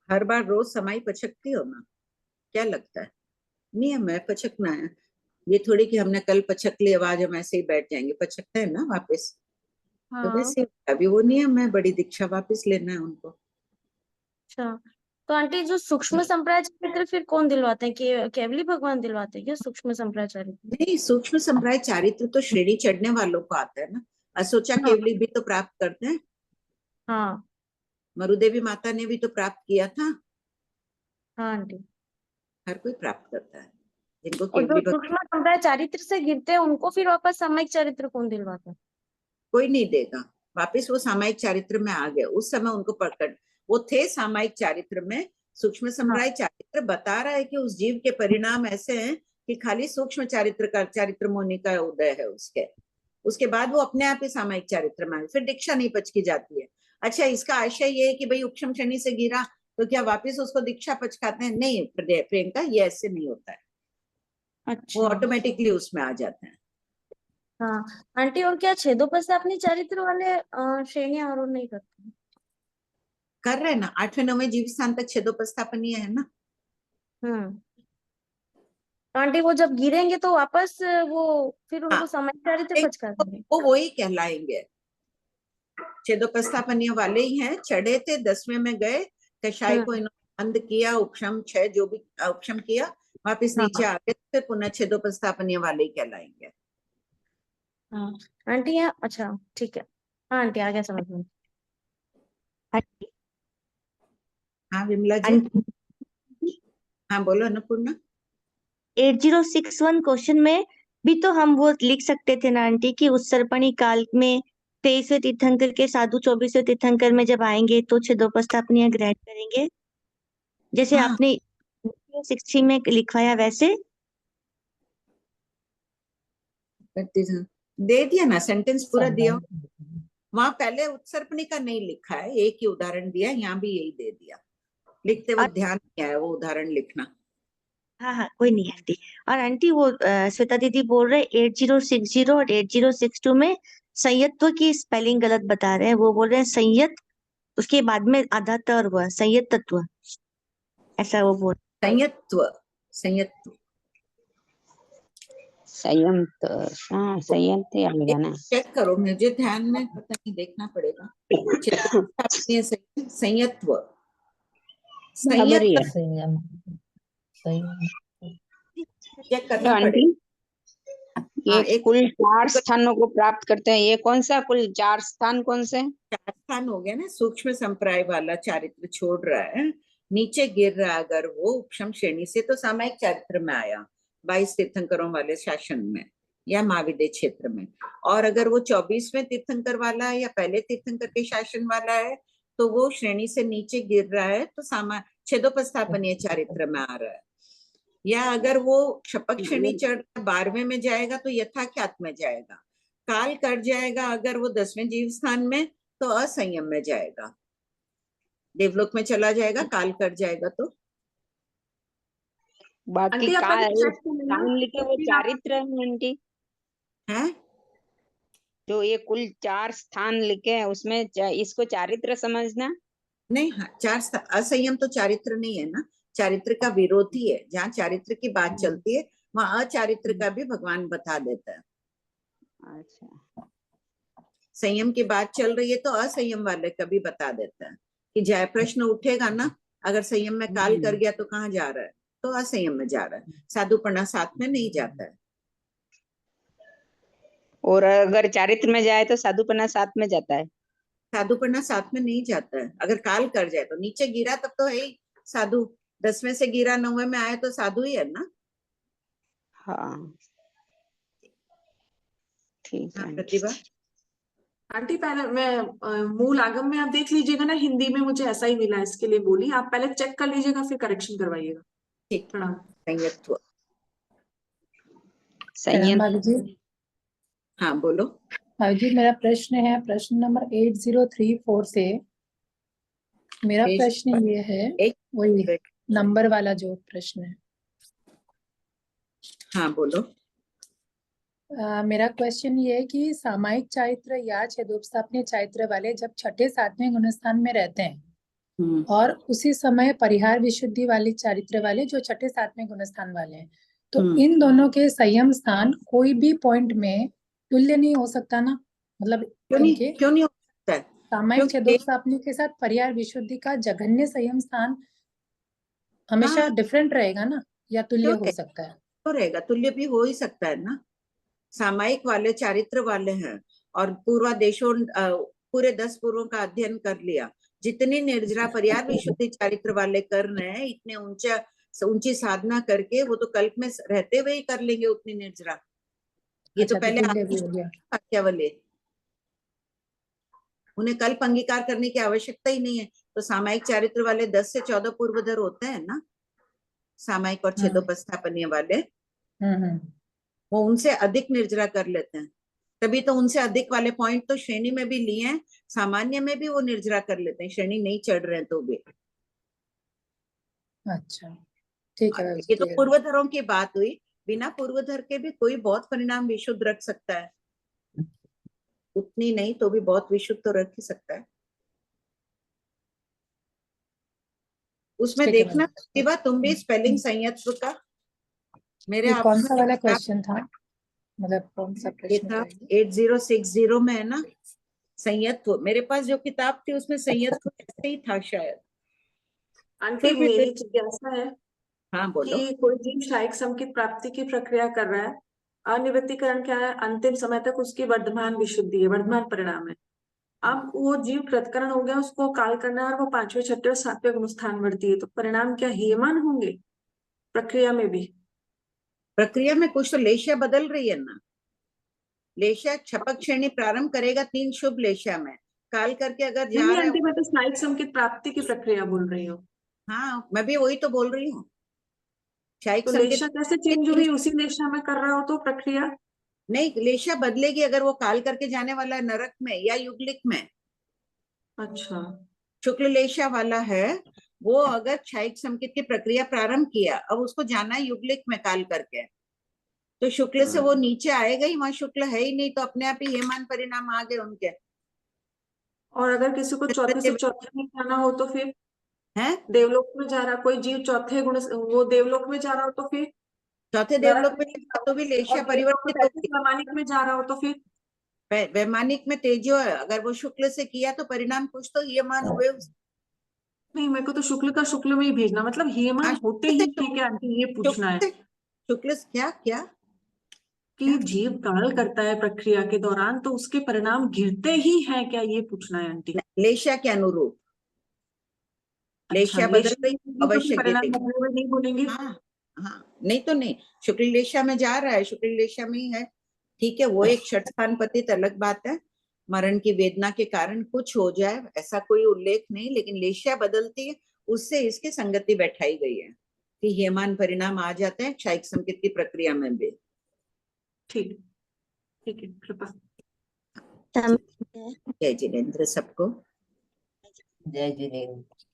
हर बार रोज समाई पचकती हो ना? क्या लगता है? नियम है, पचकना है। ये थोड़ी कि हमने कल पचक ली, आवाज हम ऐसे ही बैठ जाएंगे, पचकते हैं ना वापस। तो हाँ। वैसे अभी वो नियम है, बड़ी दीक्षा वापस लेना है उनको। अच्छा, तो आंटी जो सूक्ष्म संप्राय चारित्र फिर कौन दिलवाते हैं? केवली भगवान दिलवाते हैं क्या सूक्ष्म संप्राय चारित्र? नहीं, सूक्ष्म संप्राय चारित्र तो श्रेणी चढ़ने वालों को आता है ना। असोचा केवली भी तो प्राप्त करते हैं। हाँ मरुदेवी माता ने भी तो प्राप्त किया था। हाँ आंटी। हर कोई प्राप्त करता है, जिनको और जो केवली सूक्ष्म संप्राय चारित्र से गिरते हैं उनको फिर वापस सामायिक चारित्र कौन दिलवाता है? कोई नहीं देगा। वापस वो सामायिक चारित्र में आ गए। उस समय उनको पकड़, वो थे सामायिक चारित्र में। सूक्ष्म संप्राय चारित्र बता रहा है कि उस जीव के परिणाम ऐसे हैं कि खाली सूक्ष्म चारित्र का चारित्र मोनि का उदय है उसके बाद वो अपने आप ही सामायिक चारित्र में आए, फिर दीक्षा नहीं पचकी जाती है। अच्छा, इसका आशय ये है कि भाई उपशम शनि से गिरा तो क्या वापस उसको दीक्षा पचकाते हैं? नहीं प्रियंका, ये ऐसे नहीं होता है, वो अच्छा ऑटोमेटिकली उसमें आ जाते हैं। हाँ आंटी, और क्या छेदोपस्थापनी चारित्र वाले श्रेणियां और नहीं करते? कर रहे हैं ना, 8वें 9वें जीव स्थान तक छेदोपस्थापनीय है ना। तो आंटी वो जब गिरेंगे तो वापस वो फिर उनको हाँ, समय चारित्र पचका देंगे? वो वही कहलाएंगे, छेदोपस्थापनीय वाले ही हैं। चढ़े थे 10वें में गए, कषाय को इन्होंने बंद किया, उपशम क्षय जो भी उपशम किया, वापिस हाँ नीचे आ गए, फिर पुनः छेदोपस्थापनीय वाले ही कहलाएंगे। हाँ आंटी यहाँ, अच्छा ठीक है, हाँ आंटी आ गया समझ में। हाँ विमला जी, हाँ बोलो अन्नपूर्णा। 8061 क्वेश्चन में भी तो हम वो लिख सकते थे ना आंटी कि उत्सर्पणी काल में 23वें तीर्थंकर के साधु 24वें तीर्थंकर में जब आएंगे तो छेदोपस्थापनीय ग्रहण करेंगे, जैसे हाँ, आपने 60 में लिखवाया वैसे। दे दिया ना, सेंटेंस पूरा दिया। वहां पहले उत्सर्पणी का नहीं लिखा है, एक ही उदाहरण दिया, यहाँ भी यही दे दिया। लिखते वक्त ध्यान नहीं आया वो उदाहरण लिखना। हाँ हाँ कोई नहीं आंटी। और आंटी वो श्वेता दीदी बोल रहे 8060 और 8062 में संयत्व की स्पेलिंग गलत बता रहे हैं। वो बोल रहे हैं संयत, उसके बाद में आधा त हुआ संयत तत्व, ऐसा वो बोल। संयत्व, संयत्व, संयंत्र, हाँ संयंत्र आएगा ना। चेक करो, मुझे ध्यान में पता नहीं, देखना पड़ेगा। संयत्व, बराबर ही है। संयम, चेक तो करना आंटी पड़ेगा। ये हाँ, एक कुल 4 स्थानों को प्राप्त करते हैं, ये कौन सा कुल 4 स्थान कौन से? 4 स्थान हो गया ना। सूक्ष्म संप्राय वाला चारित्र छोड़ रहा है, नीचे गिर रहा है अगर वो उपशम श्रेणी से, तो सामायिक चारित्र में आया 22 तीर्थंकरों वाले शासन में या महाविद्य क्षेत्र में। और अगर वो 24वें तीर्थंकर वाला है या पहले तीर्थंकर के शासन वाला है, तो वो श्रेणी से नीचे गिर रहा है, तो छेदोपस्थापनीय चारित्र में आ रहा है। या अगर वो क्षपक श्रेणी चढ़ 12वें में जाएगा तो यथाख्यात में जाएगा। काल कर जाएगा अगर वो 10वें जीव स्थान में, तो असंयम में जाएगा, देवलोक में चला जाएगा। काल कर जाएगा तो बाकी आंटी आप पहले चेक कर लेना, स्थान लिखे वो फिर आप चारित्र है आंटी। है। जो ये कुल 4 स्थान लिखे हैं उसमें इसको चारित्र समझना नहीं, हाँ, असंयम तो चारित्र नहीं है ना, चारित्र का विरोधी है। जहाँ चारित्र की बात चलती है वहां अचारित्र का भी भगवान बता देता है। अच्छा, संयम की बात चल रही है तो असंयम वाले का भी बता देता है कि जय प्रश्न उठेगा ना, अगर संयम में काल कर गया तो कहाँ जा रहा है, तो असंयम में जा रहा है, साधुपना साथ में नहीं जाता है। और अगर चारित्र में जाए तो साधुपना साथ में जाता है। साधुपना साथ में नहीं जाता है। अगर काल कर जाए तो नीचे गिरा तब तो है ही साधु, 10वें से गिरा 9वें में आया तो साधु ही है ना। हाँ ठीक है। प्रतिभा आंटी पहले मैं मूल आगम में आप देख लीजिएगा ना, हिंदी में मुझे ऐसा ही मिला है, इसके लिए बोली। आप पहले चेक कर लीजिएगा फिर करेक्शन करवाइएगा। ठीक, प्रणाम। संयत्व। प्रणाम भाभी जी। हाँ बोलो। भाभी जी मेरा प्रश्न है, प्रश्न नंबर 8034 से। मेरा प्रश्न ये है, वही नंबर वाला जो प्रश्न है। हाँ बोलो। मेरा क्वेश्चन ये है कि सामायिक चारित्र या छेदोपस्थापनीय चारित्र वाले जब 6ठे 7वें गुणस्थान में रहते हैं और उसी समय परिहार विशुद्धि वाले चारित्र वाले जो 6ठे 7वें गुणस्थान वाले हैं, तो इन दोनों के संयम स्थान कोई भी पॉइंट में तुल्य नहीं हो सकता ना? मतलब क्यों नहीं हो सकता है? सामायिक छेदोपस्थापनीय के साथ परिहार विशुद्धि का जघन्य संयम स्थान हमेशा डिफरेंट रहेगा ना, या तुल्य हो सकता है? तो रहेगा, तुल्य भी हो ही सकता है ना। सामायिक वाले चारित्र वाले हैं और पूर्वादेशों पूरे 10 पूर्वों का अध्ययन कर लिया, जितनी निर्जरा परिहार विशुद्धि चारित्र वाले कर रहे हैं, इतने ऊंची साधना करके वो तो कल्प में रहते हुए ही कर लेंगे उतनी निर्जरा। ये तो पहले वाले, उन्हें कल्प अंगीकार करने की आवश्यकता ही नहीं है। तो सामायिक चारित्र वाले 10 से 14 पूर्वधर होते हैं ना, सामायिक और छेदोपस्थापनीय वाले, वो उनसे अधिक निर्जरा कर लेते हैं। तभी तो उनसे अधिक वाले पॉइंट तो श्रेणी में भी लिए हैं, सामान्य में भी वो निर्जरा कर लेते हैं, श्रेणी नहीं चढ़ रहे हैं तो भी। अच्छा, ठीक है, ये तो clear है। पूर्वधरों की बात हुई, बिना पूर्वधर के भी कोई बहुत परिणाम विशुद्ध रख सकता है, उतनी नहीं तो भी बहुत विशुद्ध तो रख ही सकता है। उसमें ठीक है देखना मैम। प्रतिभा, तुम भी स्पेलिंग संयत्व का मेरे ये कौन सा आपको वाला क्वेश्चन था, मतलब कौन सा ये प्रश्न था था ये? 8060 में है ना, संयत्व। मेरे पास जो किताब थी उसमें संयत्व ऐसे ही था शायद। आंटी फिर भी मेरी जिज्ञासा है हाँ बोलो। कि कोई जीव शायिक सम की प्राप्ति की प्रक्रिया कर रहा है, अनिवृत्तीकरण क्या है, अंतिम समय तक उसकी वर्धमान विशुद्धि है, वर्धमान परिणाम है। अब वो जीव कृतकरण हो गया, उसको काल करना है और वो 5वें 6वें और 7वें गुणस्थान वर्ती है, तो परिणाम क्या हीयमान होंगे प्रक्रिया में भी? प्रक्रिया में कुछ तो लेशिया बदल रही है ना, लेशिया छपक श्रेणी प्रारंभ करेगा 3 शुभ लेशिया में, काल करके अगर जा नहीं रहा आंटी, है। मैं तो शायिक सम की प्राप्ति की प्रक्रिया बोल रही हूँ। हाँ मैं भी वही तो बोल रही हूँ, शायिक तो संकेत लेशा कैसे चेंज हुई, उसी लेशा में कर रहा हो तो प्रक्रिया? नहीं, लेशिया बदलेगी अगर वो काल करके जाने वाला है नरक में या युगलिक में। अच्छा, शुक्ल लेशिया वाला है, वो अगर क्षयिक संकेत की प्रक्रिया प्रारंभ किया, अब उसको जाना है युगलिक में काल करके, तो शुक्ल से वो नीचे आएगा ही, वहां शुक्ल है ही नहीं, तो अपने आप ही हेमान परिणाम आ गए उनके। और अगर किसी को चौथे से चौथे में जाना हो तो फिर है देवलोक में जा रहा, कोई जीव चौथे गुण वो देवलोक में जा रहा हो तो फिर चौथे नरक देवलोक में में नहीं, तो भी लेशिया और देवलोक में परिवर्तित 35 होगी। वैमानिक में जा रहा हो तो फिर वैमानिक में तेजो है, अगर वो शुक्ल से किया तो परिणाम कुछ तो हेमान हुए नहीं, मेरे को तो शुक्ल का शुक्ल में ही भेजना, मतलब हेयमान होते ही ठीक है आंटी, ये पूछना है शुक्ल से क्या क्या कि जीव काल करता है प्रक्रिया के दौरान तो उसके परिणाम गिरते ही हैं क्या, ये पूछना है आंटी। लेशिया के अनुरूप, अच्छा, लेशिया बदल लेशा रही तो अवश्य परिणाम गिरेगी। बदले हुए नहीं बोलेंगे। हाँ हाँ, नहीं तो नहीं, शुक्ल लेशिया में जा रहा है, शुक्ल लेशिया में ही है, ठीक है, वो एक षट स्थान पतित अलग बात है, मरण की वेदना के कारण कुछ हो जाए ऐसा कोई उल्लेख नहीं, लेकिन लेशिया बदलती है, उससे इसकी संगति बैठाई गई है कि हेमान परिणाम आ जाते हैं क्षयिक संकेत की प्रक्रिया में भी। ठीक, ठीक है, कृपा। जय जिनेन्द्र सबको। जय जिनेन्द्र।